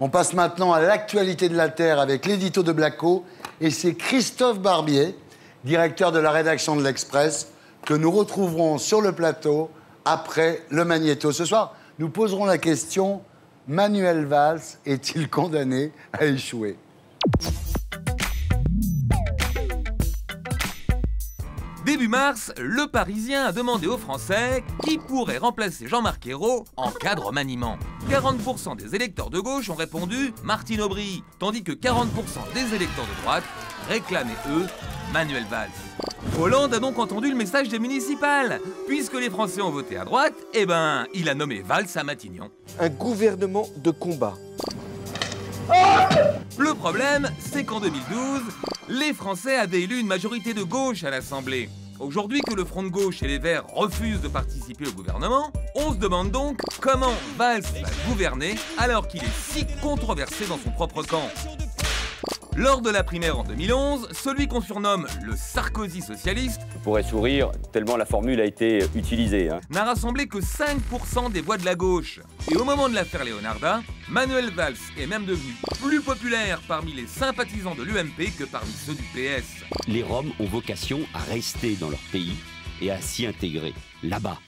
On passe maintenant à l'actualité de la Terre avec l'édito de Blacko. Et c'est Christophe Barbier, directeur de la rédaction de l'Express, que nous retrouverons sur le plateau après le Magnéto. Ce soir, nous poserons la question, Manuel Valls est-il condamné à échouer? Début mars, Le Parisien a demandé aux Français qui pourrait remplacer Jean-Marc Ayrault en cas de remaniement. 40% des électeurs de gauche ont répondu Martine Aubry, tandis que 40% des électeurs de droite réclamaient, eux, Manuel Valls. Hollande a donc entendu le message des municipales. Puisque les Français ont voté à droite, eh ben, il a nommé Valls à Matignon. Un gouvernement de combat. Le problème, c'est qu'en 2012, les Français avaient élu une majorité de gauche à l'Assemblée. Aujourd'hui que le Front de gauche et les Verts refusent de participer au gouvernement, on se demande donc comment Valls va gouverner alors qu'il est si controversé dans son propre camp. Lors de la primaire en 2011, celui qu'on surnomme le Sarkozy socialiste, on pourrait sourire tellement la formule a été utilisée, n'a rassemblé que 5% des voix de la gauche. Et au moment de l'affaire Leonarda, Manuel Valls est même devenu plus populaire parmi les sympathisants de l'UMP que parmi ceux du PS. Les Roms ont vocation à rester dans leur pays et à s'y intégrer, là-bas.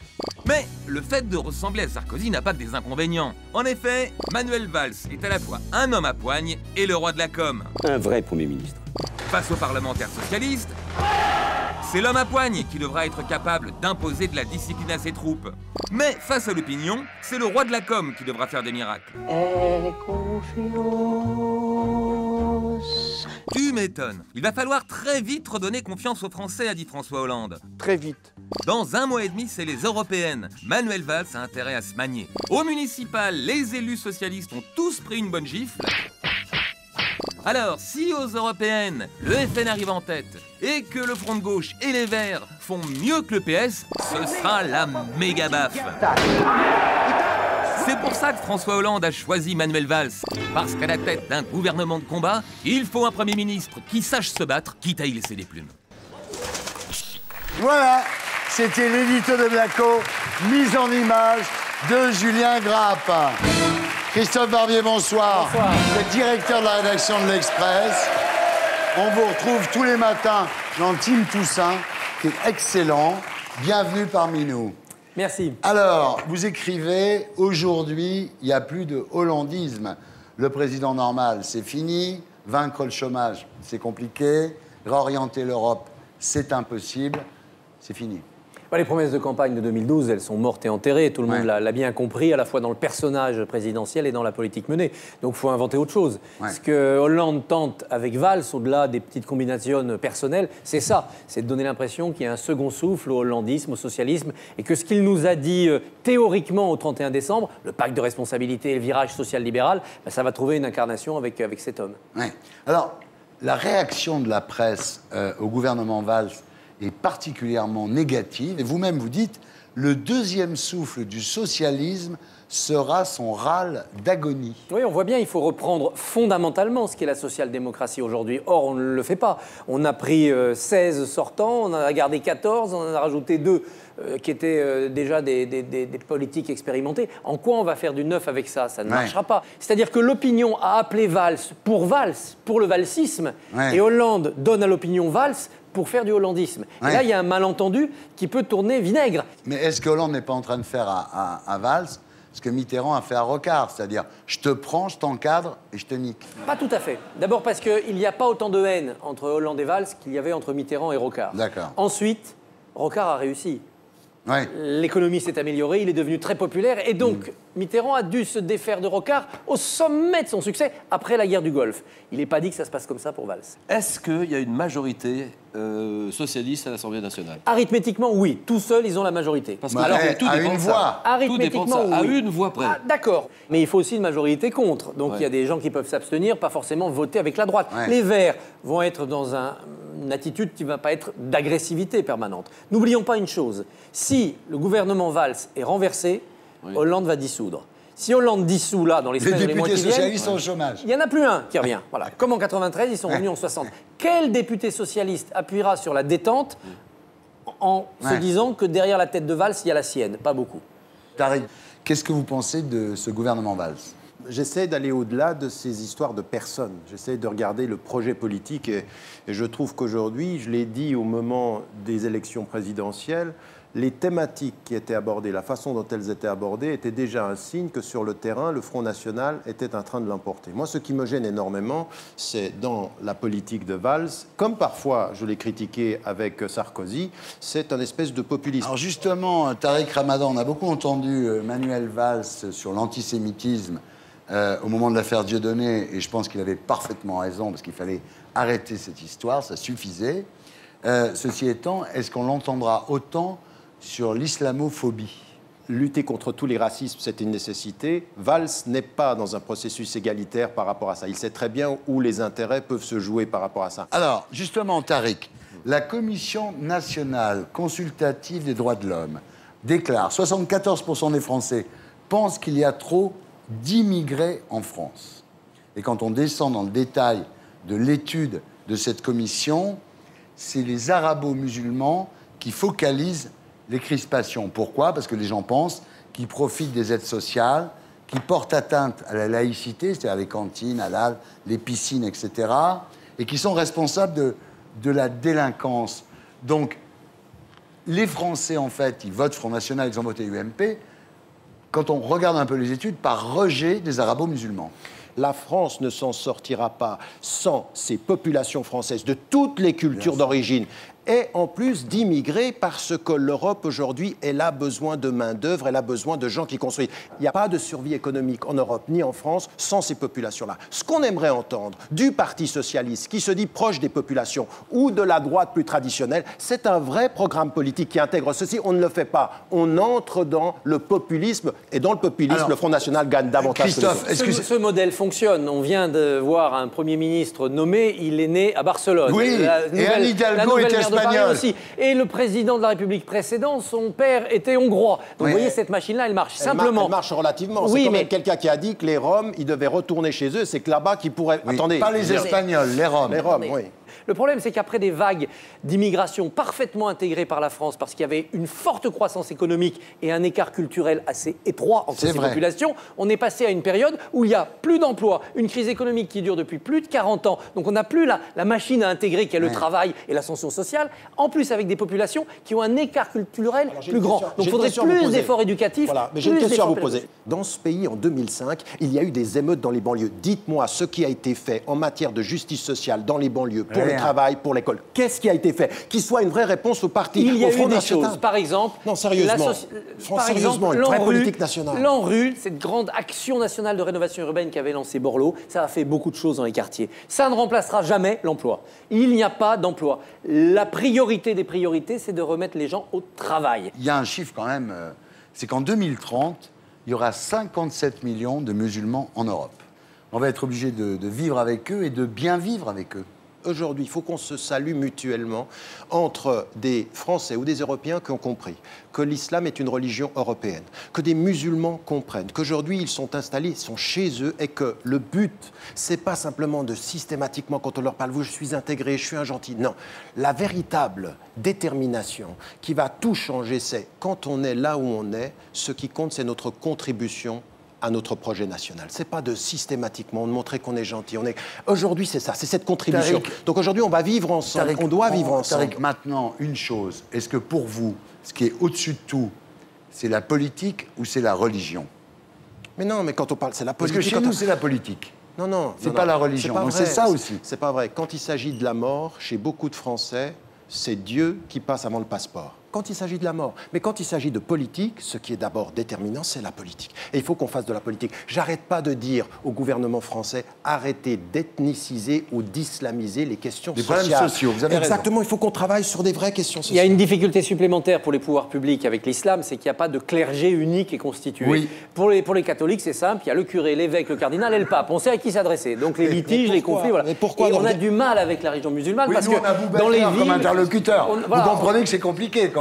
Mais le fait de ressembler à Sarkozy n'a pas que des inconvénients. En effet, Manuel Valls est à la fois un homme à poigne et le roi de la com. Un vrai Premier ministre. Face aux parlementaires socialistes, c'est l'homme à poigne qui devra être capable d'imposer de la discipline à ses troupes. Mais face à l'opinion, c'est le roi de la com qui devra faire des miracles. Aie confiance. Tu m'étonnes. Il va falloir très vite redonner confiance aux Français, a dit François Hollande. Très vite. Dans 1 mois et demi, c'est les européennes. Manuel Valls a intérêt à se manier. Au municipal, les élus socialistes ont tous pris une bonne gifle. Alors, si aux européennes, le FN arrive en tête et que le Front de gauche et les Verts font mieux que le PS, ce sera la méga baffe. C'est pour ça que François Hollande a choisi Manuel Valls. Parce qu'à la tête d'un gouvernement de combat, il faut un Premier ministre qui sache se battre, quitte à y laisser des plumes. Voilà, c'était l'édito de Blacko, mise en image de Julien Grappe. Christophe Barbier, bonsoir. Bonsoir. Vous êtes directeur de la rédaction de l'Express. On vous retrouve tous les matins dans Team Toussaint, qui est excellent. Bienvenue parmi nous. Merci. Alors, vous écrivez, aujourd'hui, il n'y a plus de hollandisme. Le président normal, c'est fini. Vaincre le chômage, c'est compliqué. Réorienter l'Europe, c'est impossible. C'est fini. Les promesses de campagne de 2012, elles sont mortes et enterrées. Tout le monde l'a bien compris, à la fois dans le personnage présidentiel et dans la politique menée. Donc, il faut inventer autre chose. Ce que Hollande tente avec Valls, au-delà des petites combinations personnelles, c'est ça. C'est de donner l'impression qu'il y a un second souffle au hollandisme, au socialisme, et que ce qu'il nous a dit théoriquement au 31 décembre, le pacte de responsabilité et le virage social-libéral, ça va trouver une incarnation avec cet homme. Alors, la réaction de la presse au gouvernement Valls est particulièrement négative. Et vous-même, vous dites, le deuxième souffle du socialisme sera son râle d'agonie. Oui, on voit bien, il faut reprendre fondamentalement ce qu'est la social-démocratie aujourd'hui. Or, on ne le fait pas. On a pris 16 sortants, on en a gardé 14, on en a rajouté 2 qui étaient déjà des politiques expérimentées. En quoi on va faire du neuf avec ça? Ça ne marchera pas. C'est-à-dire que l'opinion a appelé Valls, pour le valsisme, et Hollande donne à l'opinion Valls pour faire du hollandisme. Et là, il y a un malentendu qui peut tourner vinaigre. Mais est-ce que Hollande n'est pas en train de faire à Valls ce que Mitterrand a fait à Rocard, c'est-à-dire je te prends, je t'encadre et je te nique? Pas tout à fait. D'abord parce qu'il n'y a pas autant de haine entre Hollande et Valls qu'il y avait entre Mitterrand et Rocard. D'accord. Ensuite, Rocard a réussi. L'économie s'est améliorée, il est devenu très populaire et donc Mitterrand a dû se défaire de Rocard au sommet de son succès après la guerre du Golfe. Il n'est pas dit que ça se passe comme ça pour Valls. Est-ce qu'il y a une majorité socialiste à l'Assemblée nationale? Arithmétiquement, oui. Tout seuls, ils ont la majorité. Parce que alors, tout dépend de ça. Arithmétiquement, tout dépend de ça. oui. À une voix près. D'accord. Mais il faut aussi une majorité contre. Donc il y a des gens qui peuvent s'abstenir, pas forcément voter avec la droite. Les Verts vont être dans une attitude qui ne va pas être d'agressivité permanente. N'oublions pas une chose. Si le gouvernement Valls est renversé, Hollande va dissoudre. Si Hollande dissout là, dans les semaines et les mois qui viennent... Les députés socialistes sont au chômage. Il n'y en a plus un qui revient. Voilà. Comme en 93, ils sont revenus en 60. Quel député socialiste appuiera sur la détente en se disant que derrière la tête de Valls, il y a la sienne? Pas beaucoup. Tariq, qu'est-ce que vous pensez de ce gouvernement Valls? J'essaie d'aller au-delà de ces histoires de personnes. J'essaie de regarder le projet politique et je trouve qu'aujourd'hui, je l'ai dit au moment des élections présidentielles, les thématiques qui étaient abordées, la façon dont elles étaient abordées, étaient déjà un signe que sur le terrain, le Front National était en train de l'emporter. Moi, ce qui me gêne énormément, c'est dans la politique de Valls, comme parfois je l'ai critiqué avec Sarkozy, c'est un espèce de populisme. Alors justement, Tariq Ramadan, on a beaucoup entendu Manuel Valls sur l'antisémitisme au moment de l'affaire Dieudonné, et je pense qu'il avait parfaitement raison, parce qu'il fallait arrêter cette histoire, ça suffisait. Ceci étant, est-ce qu'on l'entendra autant sur l'islamophobie? Lutter contre tous les racismes, c'est une nécessité. Valls n'est pas dans un processus égalitaire par rapport à ça. Il sait très bien où les intérêts peuvent se jouer par rapport à ça. Alors, justement, Tariq, la Commission nationale consultative des droits de l'homme déclare 74% des Français pensent qu'il y a trop d'immigrés en France. Et quand on descend dans le détail de l'étude de cette commission, c'est les arabo-musulmans qui focalisent les crispations. Pourquoi? Parce que les gens pensent qu'ils profitent des aides sociales, qu'ils portent atteinte à la laïcité, c'est-à-dire les cantines, halal, les piscines, etc., et qui sont responsables de la délinquance. Donc, les Français, en fait, ils votent Front National, ils ont voté UMP, quand on regarde un peu les études, par rejet des arabo-musulmans. La France ne s'en sortira pas sans ces populations françaises de toutes les cultures d'origine et en plus d'immigrer parce que l'Europe aujourd'hui, elle a besoin de main-d'œuvre, elle a besoin de gens qui construisent. Il n'y a pas de survie économique en Europe ni en France sans ces populations-là. Ce qu'on aimerait entendre du Parti socialiste qui se dit proche des populations ou de la droite plus traditionnelle, c'est un vrai programme politique qui intègre ceci. On ne le fait pas. On entre dans le populisme et dans le populisme, alors, le Front National gagne davantage. Christophe, est-ce que ce modèle fonctionne? On vient de voir un Premier ministre nommé, il est né à Barcelone. Oui, et Anne Hidalgo est espagnol. Aussi. Et le président de la République précédent, son père était hongrois. Donc vous voyez, cette machine-là, elle marche simplement. Elle marche relativement. Oui, c'est comme quelqu'un qui a dit que les Roms, ils devaient retourner chez eux. C'est que là-bas, qu'ils pourraient... Oui, Attendez. Pas les Espagnols, les Roms. Les Roms, oui. Le problème, c'est qu'après des vagues d'immigration parfaitement intégrées par la France, parce qu'il y avait une forte croissance économique et un écart culturel assez étroit entre ces populations, on est passé à une période où il n'y a plus d'emplois, une crise économique qui dure depuis plus de 40 ans. Donc on n'a plus la machine à intégrer qui est le travail et l'ascension sociale, en plus avec des populations qui ont un écart culturel plus grand. Donc il faudrait plus d'efforts éducatifs. Voilà, mais j'ai une question à vous poser. Dans ce pays, en 2005, il y a eu des émeutes dans les banlieues. Dites-moi ce qui a été fait en matière de justice sociale dans les banlieues, pour le travail, pour l'école. Qu'est-ce qui a été fait? Qui soit une vraie réponse au parti, il y a au Front eu des national. choses, par exemple... Non, sérieusement. Sérieusement, une vraie politique nationale. L'ANRU, cette grande action nationale de rénovation urbaine qu'avait lancé Borloo, ça a fait beaucoup de choses dans les quartiers. Ça ne remplacera jamais l'emploi. Il n'y a pas d'emploi. La priorité des priorités, c'est de remettre les gens au travail. Il y a un chiffre quand même, c'est qu'en 2030, il y aura 57 millions de musulmans en Europe. On va être obligé de vivre avec eux et de bien vivre avec eux. Aujourd'hui, il faut qu'on se salue mutuellement entre des Français ou des Européens qui ont compris que l'islam est une religion européenne, que des musulmans comprennent qu'aujourd'hui ils sont installés, ils sont chez eux et que le but, c'est pas simplement de systématiquement, quand on leur parle, vous, je suis intégré, je suis un gentil. Non, la véritable détermination qui va tout changer, c'est quand on est là où on est, ce qui compte, c'est notre contribution à notre projet national. C'est pas de systématiquement de montrer qu'on est gentil. Aujourd'hui, c'est ça, c'est cette contribution. Tariq, donc aujourd'hui, on va vivre ensemble, Tariq, on doit vivre ensemble. Tariq, maintenant, une chose, est-ce que pour vous, ce qui est au-dessus de tout, c'est la politique ou c'est la religion? Mais non, mais quand on parle, c'est la politique. Parce que chez nous, c'est la politique. Non, non. C'est pas la religion. Donc c'est ça aussi. C'est pas vrai. Quand il s'agit de la mort, chez beaucoup de Français, c'est Dieu qui passe avant le passeport. Quand il s'agit de la mort. Mais quand il s'agit de politique, ce qui est d'abord déterminant, c'est la politique. Et il faut qu'on fasse de la politique. J'arrête pas de dire au gouvernement français, arrêtez d'ethniciser ou d'islamiser les questions sociales. Des problèmes sociaux, vous avez Exactement, raison. il faut qu'on travaille sur des vraies questions sociales. Il y a une difficulté supplémentaire pour les pouvoirs publics avec l'islam, c'est qu'il n'y a pas de clergé unique et constitué. Oui. Pour les catholiques, c'est simple, il y a le curé, l'évêque, le cardinal et le pape. On sait à qui s'adresser. Donc les litiges, les conflits, voilà. Mais pourquoi et donc on a du mal avec la religion musulmane Oui, parce nous, que on a Boubacar dans les villes, comme interlocuteur. voilà, vous comprenez que c'est compliqué quand même.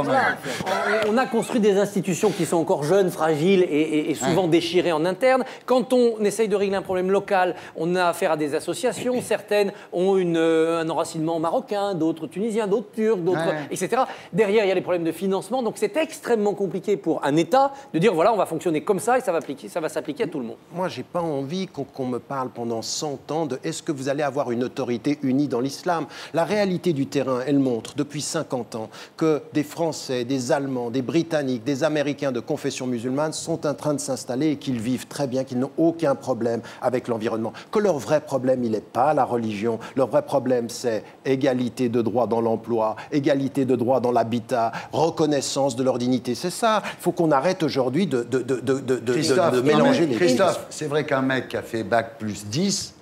On a construit des institutions qui sont encore jeunes, fragiles et souvent déchirées en interne. Quand on essaye de régler un problème local, on a affaire à des associations. Certaines ont un enracinement marocain, d'autres tunisiens, d'autres turcs, d'autres, etc. Derrière, il y a les problèmes de financement. Donc c'est extrêmement compliqué pour un État de dire voilà, on va fonctionner comme ça et ça va s'appliquer à tout le monde. Moi, j'ai pas envie qu'on me parle pendant 100 ans de est-ce que vous allez avoir une autorité unie dans l'islam. La réalité du terrain, elle montre depuis 50 ans que des Français, des Allemands, des Britanniques, des Américains de confession musulmane sont en train de s'installer et qu'ils vivent très bien, qu'ils n'ont aucun problème avec l'environnement. Que leur vrai problème, il n'est pas la religion. Leur vrai problème, c'est égalité de droit dans l'emploi, égalité de droit dans l'habitat, reconnaissance de leur dignité. C'est ça. Il faut qu'on arrête aujourd'hui de mélanger les Christophe, c'est vrai qu'un mec qui a fait bac plus 10,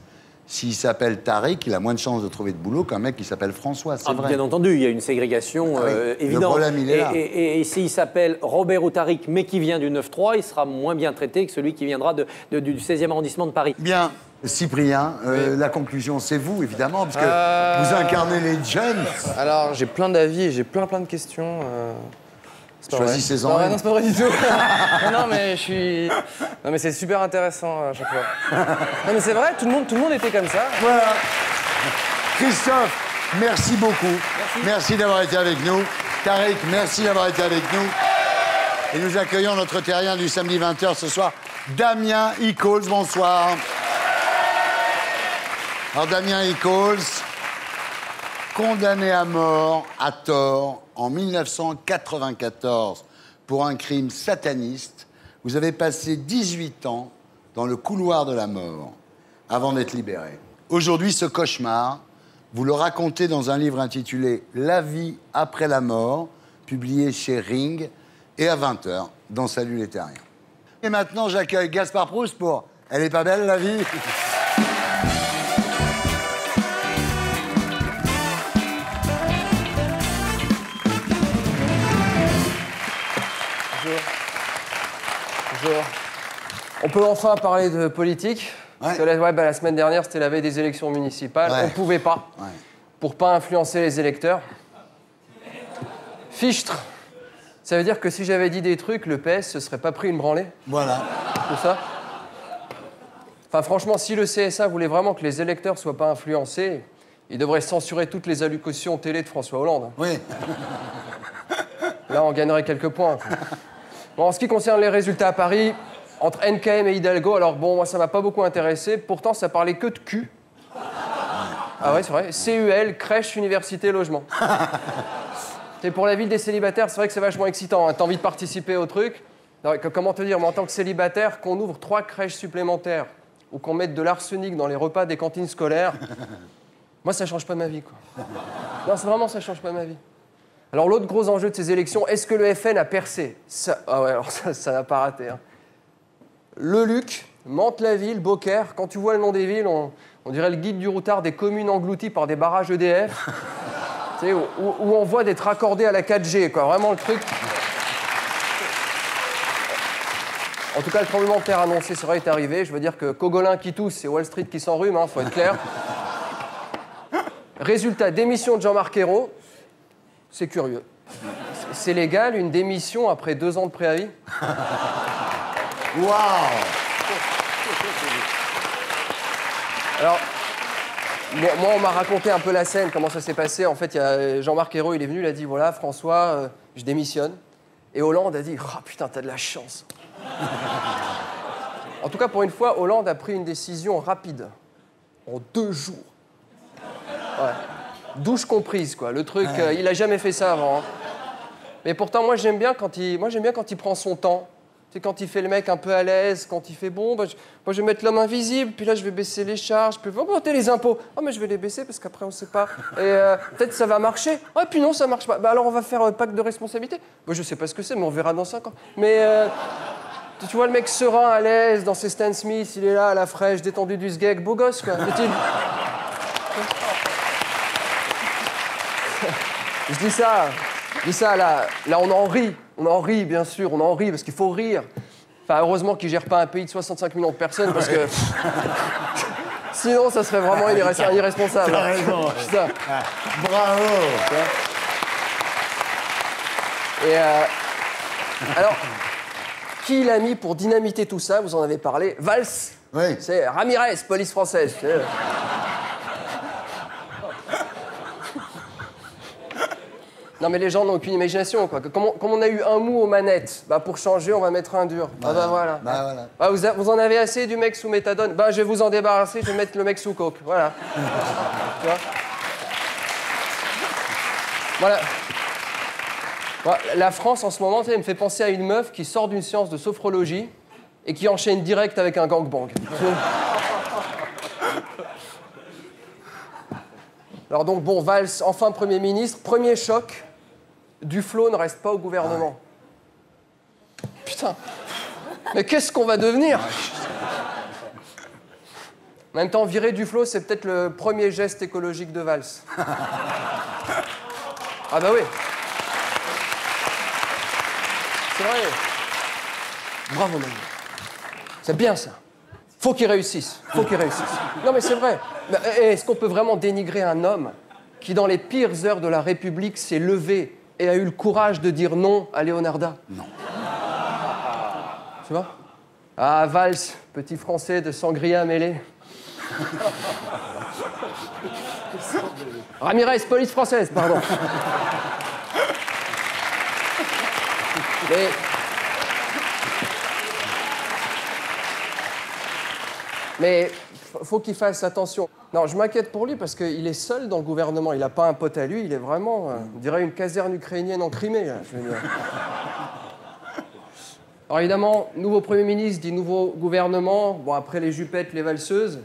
s'il s'appelle Tariq, il a moins de chances de trouver de boulot qu'un mec qui s'appelle François, c'est vrai. Bien entendu, il y a une ségrégation évidente. Le problème, il est là. Et s'il s'appelle Robert ou Tariq, mais qui vient du 9-3, il sera moins bien traité que celui qui viendra du 16e arrondissement de Paris. Bien. Cyprien, la conclusion, c'est vous, évidemment, parce que vous incarnez les jeunes. Alors, j'ai plein d'avis et j'ai plein de questions. Choisissez-en. Non, c'est pas vrai du tout. non, mais je suis. Non, mais c'est super intéressant à chaque fois. Non, mais c'est vrai, tout le monde était comme ça. Voilà. Christophe, merci beaucoup. Merci d'avoir été avec nous. Tariq, merci d'avoir été avec nous. Et nous accueillons notre terrien du samedi 20h ce soir, Damien Eccles. Bonsoir. Alors, Damien Eccles, condamné à mort, à tort, en 1994 pour un crime sataniste. Vous avez passé 18 ans dans le couloir de la mort avant d'être libéré. Aujourd'hui, ce cauchemar, vous le racontez dans un livre intitulé « La vie après la mort », publié chez Ring, et à 20h dans Salut les Terriens. Et maintenant, j'accueille Gaspard Proust pour « Elle est pas belle, la vie ?» Bonjour. On peut enfin parler de politique. Parce que la semaine dernière, c'était la veille des élections municipales. On ne pouvait pas, pour pas influencer les électeurs. Fichtre. Ça veut dire que si j'avais dit des trucs, le PS se serait pas pris une branlée. Voilà. Tout ça. Enfin, franchement, si le CSA voulait vraiment que les électeurs soient pas influencés, il devrait censurer toutes les allocutions télé de François Hollande. Oui. Là, on gagnerait quelques points. Bon, en ce qui concerne les résultats à Paris, entre NKM et Hidalgo, alors bon, moi, ça m'a pas beaucoup intéressé. Pourtant, ça parlait que de cul. Ah ouais, c'est vrai. CUL, crèche, université, logement. C'est pour la ville des célibataires, c'est vrai que c'est vachement excitant. Hein. T'as envie de participer au truc. Alors, comment te dire, moi, en tant que célibataire, qu'on ouvre 3 crèches supplémentaires ou qu'on mette de l'arsenic dans les repas des cantines scolaires, moi, ça change pas ma vie, quoi. Non, c'est vraiment, ça change pas ma vie. Alors, l'autre gros enjeu de ces élections, est-ce que le FN a percé? Ça, ah ouais, alors ça n'a pas raté. Hein. Le Luc, Mantes-la-Ville, Beaucaire, quand tu vois le nom des villes, on dirait le guide du routard des communes englouties par des barrages EDF. Tu sais, où on voit d'être raccordé à la 4G, quoi. Vraiment le truc. En tout cas, le tremblement de terre annoncé, c'est vrai, est arrivé. Je veux dire que Cogolin qui tousse, c'est Wall Street qui s'enrhume, hein, faut être clair. Résultat, démission de Jean-Marc Ayrault. C'est curieux. C'est légal, une démission après 2 ans de préavis? Waouh! Alors, moi, on m'a raconté un peu la scène, comment ça s'est passé. En fait, il y a Jean-Marc Ayrault, il est venu, il a dit, voilà, François, je démissionne. Et Hollande a dit, oh putain, t'as de la chance. En tout cas, pour une fois, Hollande a pris une décision rapide. En 2 jours. Ouais. Douche comprise, quoi. Le truc, il a jamais fait ça avant. Hein. Mais pourtant, moi, j'aime bien quand il prend son temps. C'est quand il fait le mec un peu à l'aise, quand il fait bon, bah, moi je vais mettre l'homme invisible, puis là je vais baisser les charges, puis augmenter les impôts. Oh mais je vais les baisser parce qu'après on sait pas. Et peut-être ça va marcher. Oh et puis non, ça marche pas. Bah alors on va faire pacte de responsabilité. Bah, je sais pas ce que c'est, mais on verra dans 5 ans. Mais tu vois le mec serein, à l'aise, dans ses Stan Smith, il est là à la fraîche, détendu du sgeg, beau gosse quoi. Je dis ça, là on en rit, bien sûr, on en rit parce qu'il faut rire. Enfin, heureusement qu'il gère pas un pays de 65 millions de personnes parce que sinon, ça serait vraiment irresponsable. T'as raison. Ouais. Putain. Bravo. Et alors, qui l'a mis pour dynamiter tout ça? Vous en avez parlé. Valls. Oui. C'est Ramirez, police française. Non mais les gens n'ont aucune imagination quoi. Comme on a eu un mou aux manettes, bah pour changer on va mettre un dur. Voilà. Ah bah voilà. Bah, voilà. Bah, vous en avez assez du mec sous méthadone. Bah je vais vous en débarrasser, je vais mettre le mec sous coke. Voilà. Tu vois. Voilà. Bah, la France en ce moment, elle me fait penser à une meuf qui sort d'une séance de sophrologie et qui enchaîne direct avec un gangbang. Alors donc bon, Valls, enfin Premier ministre, premier choc. Duflot ne reste pas au gouvernement. Putain, mais qu'est-ce qu'on va devenir? En même temps, virer Duflot, c'est peut-être le premier geste écologique de Valls. Ah bah oui. C'est vrai. Bravo, Manu. C'est bien ça. Faut qu'il réussisse. Faut qu'il réussisse. Non mais c'est vrai. Est-ce qu'on peut vraiment dénigrer un homme qui, dans les pires heures de la République, s'est levé et a eu le courage de dire non à Leonarda? Non. Tu vois? Ah, Valls, petit Français de sangria mêlé. Ramirez, police française, pardon. Mais faut qu'il fasse attention. Non, je m'inquiète pour lui parce qu'il est seul dans le gouvernement. Il n'a pas un pote à lui. Il est vraiment, on dirait une caserne ukrainienne en Crimée. Là, je veux dire. Alors évidemment, nouveau Premier ministre dit nouveau gouvernement. Bon, après les jupettes, les valseuses.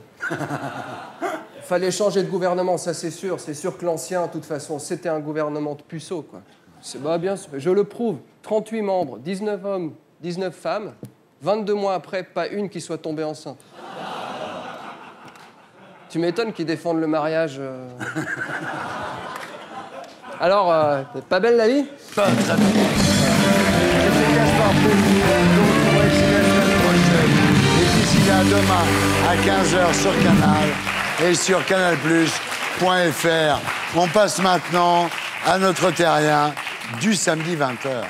Fallait changer de gouvernement, ça c'est sûr. C'est sûr que l'ancien, de toute façon, c'était un gouvernement de puceaux, quoi. Bah, bien sûr, je le prouve. 38 membres, 19 hommes, 19 femmes. 22 mois après, pas une qui soit tombée enceinte. Tu m'étonnes qu'ils défendent le mariage. Alors, pas belle la vie? Pas très bien. C'était Gaspard Proust. Donc, on va essayer la semaine prochaine. Et d'ici là, demain, à 15h sur Canal et sur canalplus.fr. On passe maintenant à notre terrien du samedi 20h.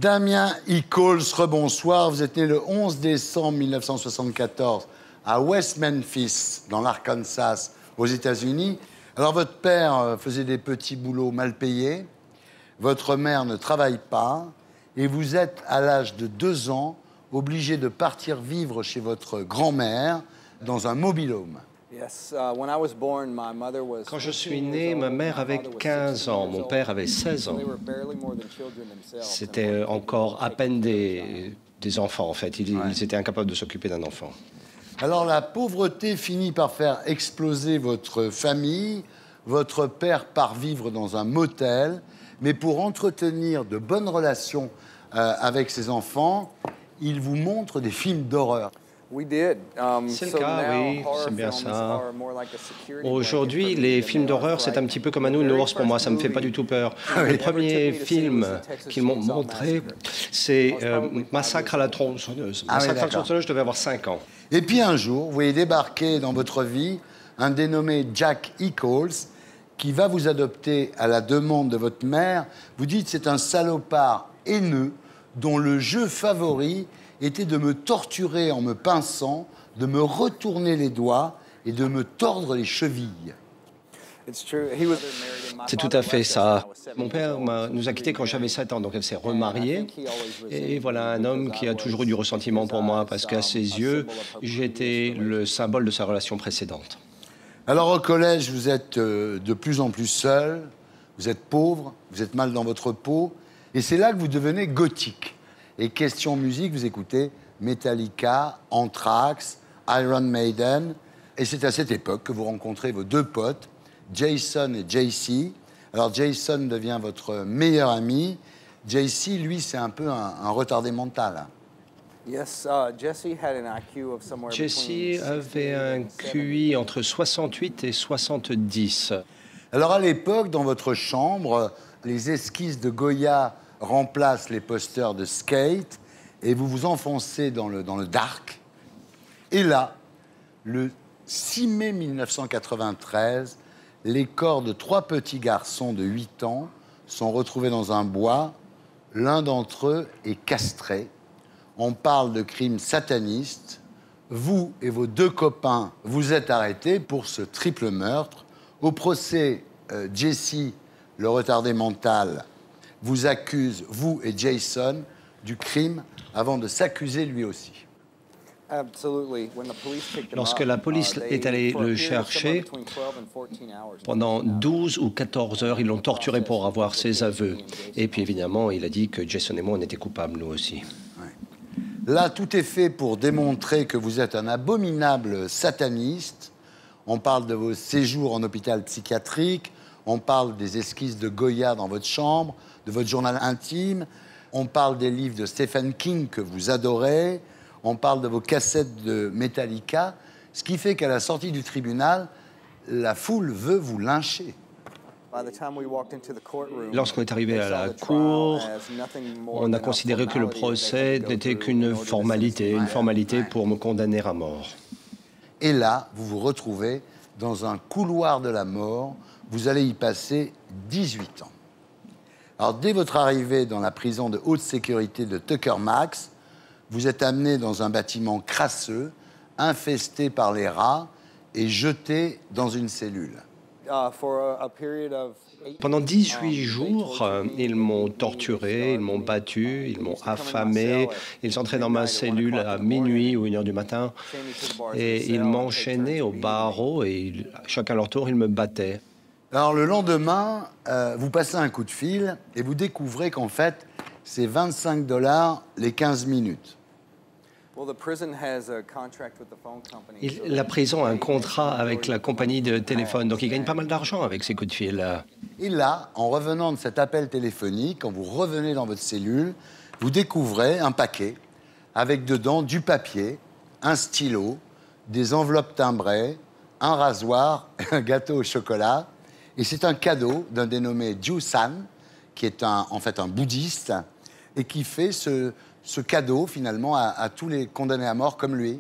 Damien Echols, rebonsoir. Vous êtes né le 11 décembre 1974 à West Memphis, dans l'Arkansas, aux États-Unis. Alors, votre père faisait des petits boulots mal payés. Votre mère ne travaille pas. Et vous êtes, à l'âge de 2 ans, obligé de partir vivre chez votre grand-mère dans un mobil-home. Quand je suis né, ma mère avait 15 ans, mon père avait 16 ans. C'était encore à peine des enfants, en fait. Ils étaient incapables de s'occuper d'un enfant. Alors la pauvreté finit par faire exploser votre famille. Votre père part vivre dans un motel. Mais pour entretenir de bonnes relations avec ses enfants, il vous montre des films d'horreur. C'est le cas, oui, c'est bien ça. Aujourd'hui, les films d'horreur, c'est un petit peu comme un nounours pour moi, ça ne me fait pas du tout peur. Le premier film qu'ils m'ont montré, c'est Massacre à la tronçonneuse. Massacre à la tronçonneuse, je devais avoir 5 ans. Et puis un jour, vous voyez débarquer dans votre vie un dénommé Jack Echols qui va vous adopter à la demande de votre mère. Vous dites c'est un salopard haineux dont le jeu favori était de me torturer en me pinçant, de me retourner les doigts et de me tordre les chevilles. C'est tout à fait ça. Mon père nous a quittés quand j'avais 7 ans, donc elle s'est remariée. Et voilà un homme qui a toujours eu du ressentiment pour moi, parce qu'à ses yeux, j'étais le symbole de sa relation précédente. Alors au collège, vous êtes de plus en plus seul, vous êtes pauvre, vous êtes mal dans votre peau, et c'est là que vous devenez gothique. Et question musique, vous écoutez Metallica, Anthrax, Iron Maiden. Et c'est à cette époque que vous rencontrez vos 2 potes, Jason et JC. Alors Jason devient votre meilleur ami. JC, lui, c'est un peu un retardé mental. Jesse avait un QI entre 68 et 70. Alors à l'époque, dans votre chambre, les esquisses de Goya remplace les posters de skate et vous vous enfoncez dans le dark. Et là, le 6 mai 1993, les corps de 3 petits garçons de 8 ans sont retrouvés dans un bois. L'un d'entre eux est castré. On parle de crime sataniste. Vous et vos 2 copains, vous êtes arrêtés pour ce triple meurtre. Au procès, Jesse, le retardé mental, vous accuse, vous et Jason, du crime avant de s'accuser lui aussi. Lorsque la police est allée le chercher, pendant 12 ou 14 heures, ils l'ont torturé pour avoir ses aveux. Et puis évidemment, il a dit que Jason et moi, on était coupables, nous aussi. Là, tout est fait pour démontrer que vous êtes un abominable sataniste. On parle de vos séjours en hôpital psychiatrique, on parle des esquisses de Goya dans votre chambre, de votre journal intime, on parle des livres de Stephen King que vous adorez, on parle de vos cassettes de Metallica, ce qui fait qu'à la sortie du tribunal, la foule veut vous lyncher. Lorsqu'on est arrivé à la cour, on a considéré que le procès n'était qu'une formalité, une formalité pour me condamner à mort. Et là, vous vous retrouvez dans un couloir de la mort. Vous allez y passer 18 ans. Alors, dès votre arrivée dans la prison de haute sécurité de Tucker Max, vous êtes amené dans un bâtiment crasseux, infesté par les rats et jeté dans une cellule. Pendant 18 jours, ils m'ont torturé, ils m'ont battu, ils m'ont affamé. Ils entraient dans ma cellule à minuit ou 1h du matin et ils m'enchaînaient au barreau et chacun à leur tour, ils me battaient. Alors le lendemain, vous passez un coup de fil et vous découvrez qu'en fait, c'est 25 $ les 15 minutes. La prison a un contrat avec la compagnie de téléphone, donc ils gagnent pas mal d'argent avec ces coups de fil. Et là, en revenant de cet appel téléphonique, quand vous revenez dans votre cellule, vous découvrez un paquet avec dedans du papier, un stylo, des enveloppes timbrées, un rasoir, un gâteau au chocolat. Et c'est un cadeau d'un dénommé Ju San, qui est en fait un bouddhiste, et qui fait ce ce cadeau, finalement, à tous les condamnés à mort comme lui.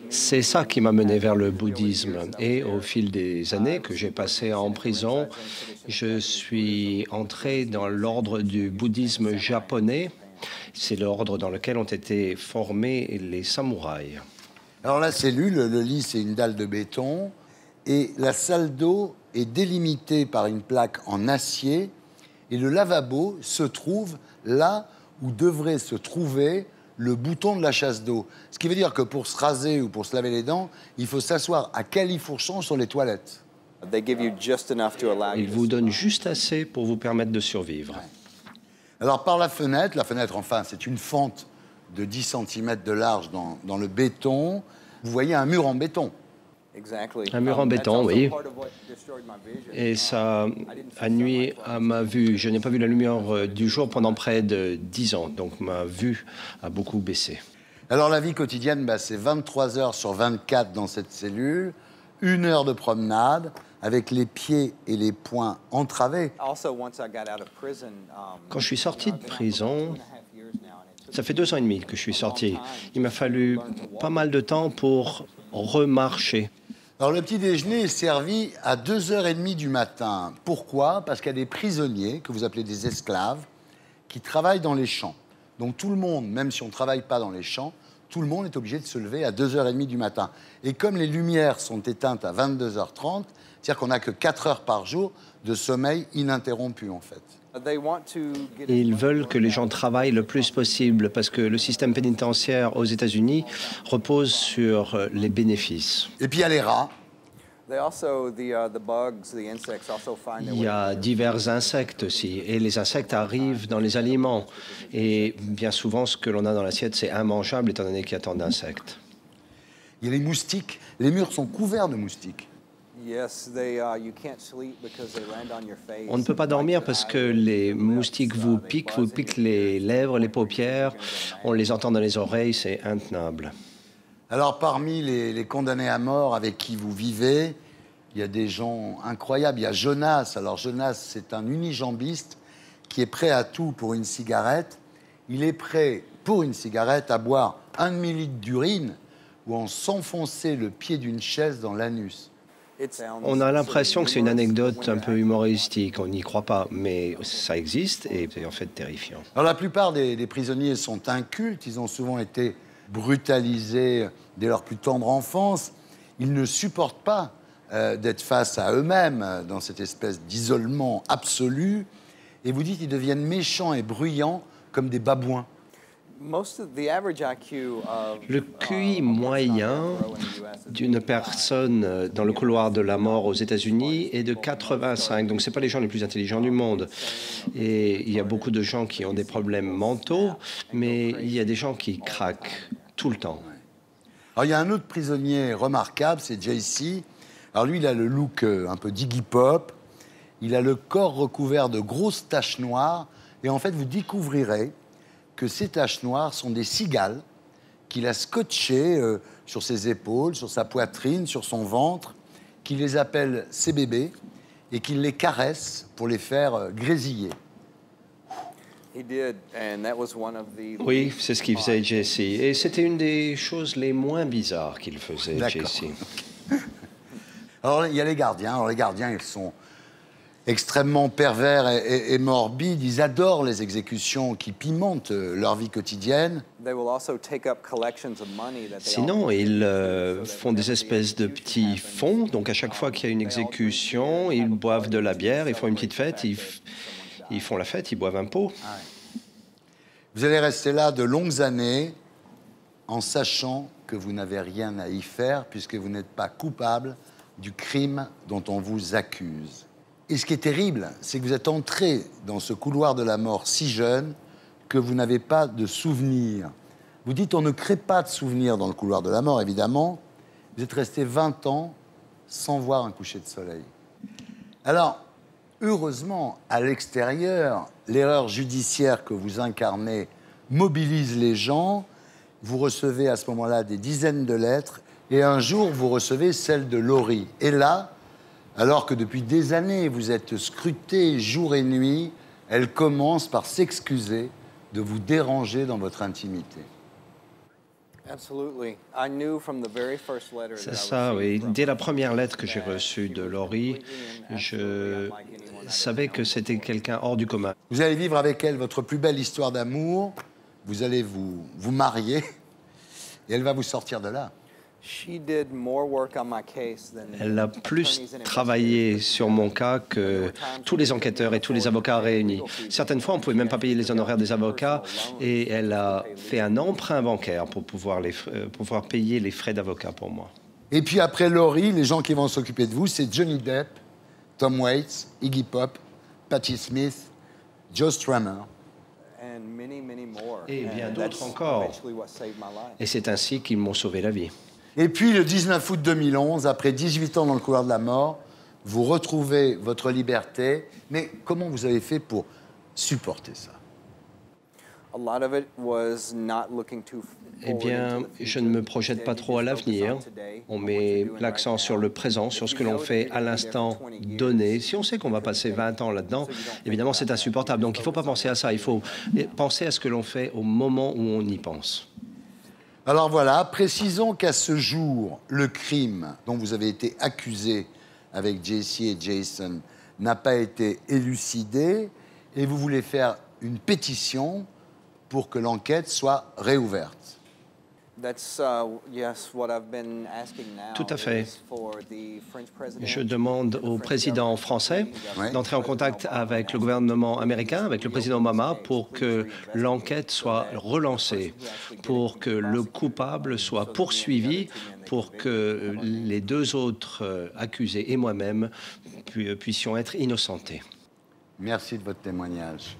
C'est ça qui m'a mené vers le bouddhisme. Et au fil des années que j'ai passées en prison, je suis entré dans l'ordre du bouddhisme japonais. C'est l'ordre dans lequel ont été formés les samouraïs. Alors la cellule, le lit, c'est une dalle de béton. Et la salle d'eau est délimitée par une plaque en acier. Et le lavabo se trouve là où devrait se trouver le bouton de la chasse d'eau. Ce qui veut dire que pour se raser ou pour se laver les dents, il faut s'asseoir à califourchon sur les toilettes. Ils vous donnent juste assez pour vous permettre de survivre. Alors par la fenêtre, enfin, c'est une fente de 10 cm de large dans le béton. Vous voyez un mur en béton. Un mur en béton, oui. Et ça a nuit à ma vue. Je n'ai pas vu la lumière du jour pendant près de 10 ans, donc ma vue a beaucoup baissé. Alors la vie quotidienne, c'est 23 heures sur 24 dans cette cellule, 1 heure de promenade, avec les pieds et les poings entravés. Quand je suis sorti de prison, ça fait 2 ans et demi que je suis sorti. Il m'a fallu pas mal de temps pour remarcher. Alors le petit déjeuner est servi à 2h30 du matin. Pourquoi? Parce qu'il y a des prisonniers, que vous appelez des esclaves, qui travaillent dans les champs. Donc tout le monde, même si on ne travaille pas dans les champs, tout le monde est obligé de se lever à 2h30 du matin. Et comme les lumières sont éteintes à 22h30, c'est-à-dire qu'on n'a que 4 heures par jour de sommeil ininterrompu, en fait. Ils veulent que les gens travaillent le plus possible parce que le système pénitentiaire aux États-Unis repose sur les bénéfices. Et puis il y a les rats. Il y a divers insectes aussi, et les insectes arrivent dans les aliments. Et bien souvent, ce que l'on a dans l'assiette, c'est immangeable étant donné qu'il y a tant d'insectes. Il y a les moustiques. Les murs sont couverts de moustiques. On ne peut pas dormir parce que les moustiques vous piquent les lèvres, les paupières. On les entend dans les oreilles, c'est intenable. Alors, parmi les condamnés à mort avec qui vous vivez, il y a des gens incroyables. Il y a Jonas. Alors, Jonas, c'est un unijambiste qui est prêt à tout pour une cigarette. Il est prêt, pour une cigarette, à boire 1 demi-litre d'urine ou en s'enfoncer le pied d'une chaise dans l'anus. On a l'impression que c'est une anecdote un peu humoristique, on n'y croit pas, mais ça existe et c'est en fait terrifiant. Alors la plupart des prisonniers sont incultes, ils ont souvent été brutalisés dès leur plus tendre enfance. Ils ne supportent pas d'être face à eux-mêmes dans cette espèce d'isolement absolu. Et vous dites qu'ils deviennent méchants et bruyants comme des babouins. Le QI moyen d'une personne dans le couloir de la mort aux États-Unis est de 85. Donc, ce n'est pas les gens les plus intelligents du monde. Et il y a beaucoup de gens qui ont des problèmes mentaux, mais il y a des gens qui craquent tout le temps. Alors, il y a un autre prisonnier remarquable, c'est JC. Alors, lui, il a le look un peu d'Iggy Pop. Il a le corps recouvert de grosses taches noires. Et en fait, vous découvrirez que ces taches noires sont des cigales qu'il a scotchées sur ses épaules, sur sa poitrine, sur son ventre, qu'il les appelle ses bébés et qu'il les caresse pour les faire grésiller. Oui, c'est ce qu'il faisait, Jesse. Et c'était une des choses les moins bizarres qu'il faisait, Jesse. Alors, il y a les gardiens. Alors, les gardiens, ils sont extrêmement pervers et morbides. Ils adorent les exécutions qui pimentent leur vie quotidienne. Sinon, ils font des espèces de petits fonds. Donc, à chaque fois qu'il y a une exécution, ils boivent de la bière, ils font une petite fête, ils font la fête, ils boivent un pot. Vous allez rester là de longues années en sachant que vous n'avez rien à y faire puisque vous n'êtes pas coupable du crime dont on vous accuse. Et ce qui est terrible, c'est que vous êtes entré dans ce couloir de la mort si jeune que vous n'avez pas de souvenirs. Vous dites on ne crée pas de souvenirs dans le couloir de la mort, évidemment. Vous êtes resté 20 ans sans voir un coucher de soleil. Alors, heureusement, à l'extérieur, l'erreur judiciaire que vous incarnez mobilise les gens. Vous recevez à ce moment-là des dizaines de lettres et un jour, vous recevez celle de Laurie. Et là, alors que depuis des années, vous êtes scruté jour et nuit, elle commence par s'excuser de vous déranger dans votre intimité. C'est ça, oui. Dès la première lettre que j'ai reçue de Laurie, je savais que c'était quelqu'un hors du commun. Vous allez vivre avec elle votre plus belle histoire d'amour, vous allez vous marier, et elle va vous sortir de là. Elle a plus travaillé sur mon cas que tous les enquêteurs et tous les avocats réunis. Certaines fois, on ne pouvait même pas payer les honoraires des avocats et elle a fait un emprunt bancaire pour pouvoir payer les frais d'avocat pour moi. Et puis après Laurie, les gens qui vont s'occuper de vous, c'est Johnny Depp, Tom Waits, Iggy Pop, Patti Smith, Joe Strummer. Et bien d'autres encore. Et c'est ainsi qu'ils m'ont sauvé la vie. Et puis, le 19 août 2011, après 18 ans dans le couloir de la mort, vous retrouvez votre liberté. Mais comment vous avez fait pour supporter ça? Eh bien, je ne me projette pas trop à l'avenir. On met l'accent sur le présent, sur ce que l'on fait à l'instant donné. Si on sait qu'on va passer 20 ans là-dedans, évidemment, c'est insupportable. Donc, il ne faut pas penser à ça. Il faut penser à ce que l'on fait au moment où on y pense. Alors voilà, précisons qu'à ce jour, le crime dont vous avez été accusé avec Jesse et Jason n'a pas été élucidé et vous voulez faire une pétition pour que l'enquête soit réouverte. Tout à fait. Je demande au président français d'entrer en contact avec le gouvernement américain, avec le président Obama, pour que l'enquête soit relancée, pour que le coupable soit poursuivi, pour que les deux autres accusés et moi-même puissions être innocentés. Merci de votre témoignage.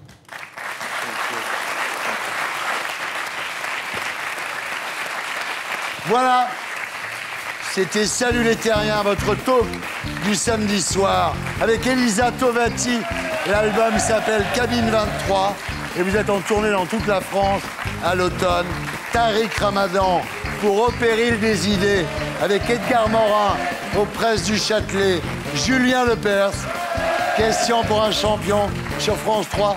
Voilà, c'était Salut les Terriens, votre talk du samedi soir avec Elisa Tovati. L'album s'appelle Cabine 23 et vous êtes en tournée dans toute la France à l'automne. Tariq Ramadan pour Au péril des idées avec Edgar Morin aux Presses du Châtelet. Julien Lepers, Question pour un champion sur France 3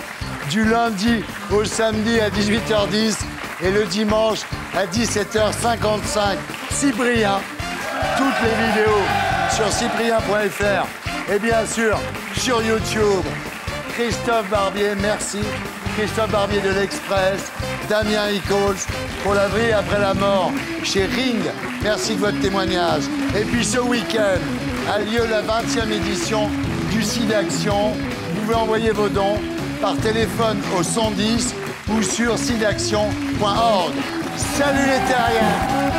du lundi au samedi à 18h10 et le dimanche à 17h55. Cyprien, toutes les vidéos sur cyprien.fr et bien sûr sur YouTube. Christophe Barbier, merci. Christophe Barbier de l'Express, Damien Echols pour La vie après la mort chez Ring. Merci de votre témoignage. Et puis ce week-end a lieu la 20e édition du SIDAction. Vous pouvez envoyer vos dons par téléphone au 110 ou sur sidaction.org. Salut les terriens!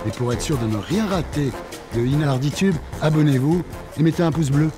Et pour être sûr de ne rien rater de Inarditube, abonnez-vous et mettez un pouce bleu.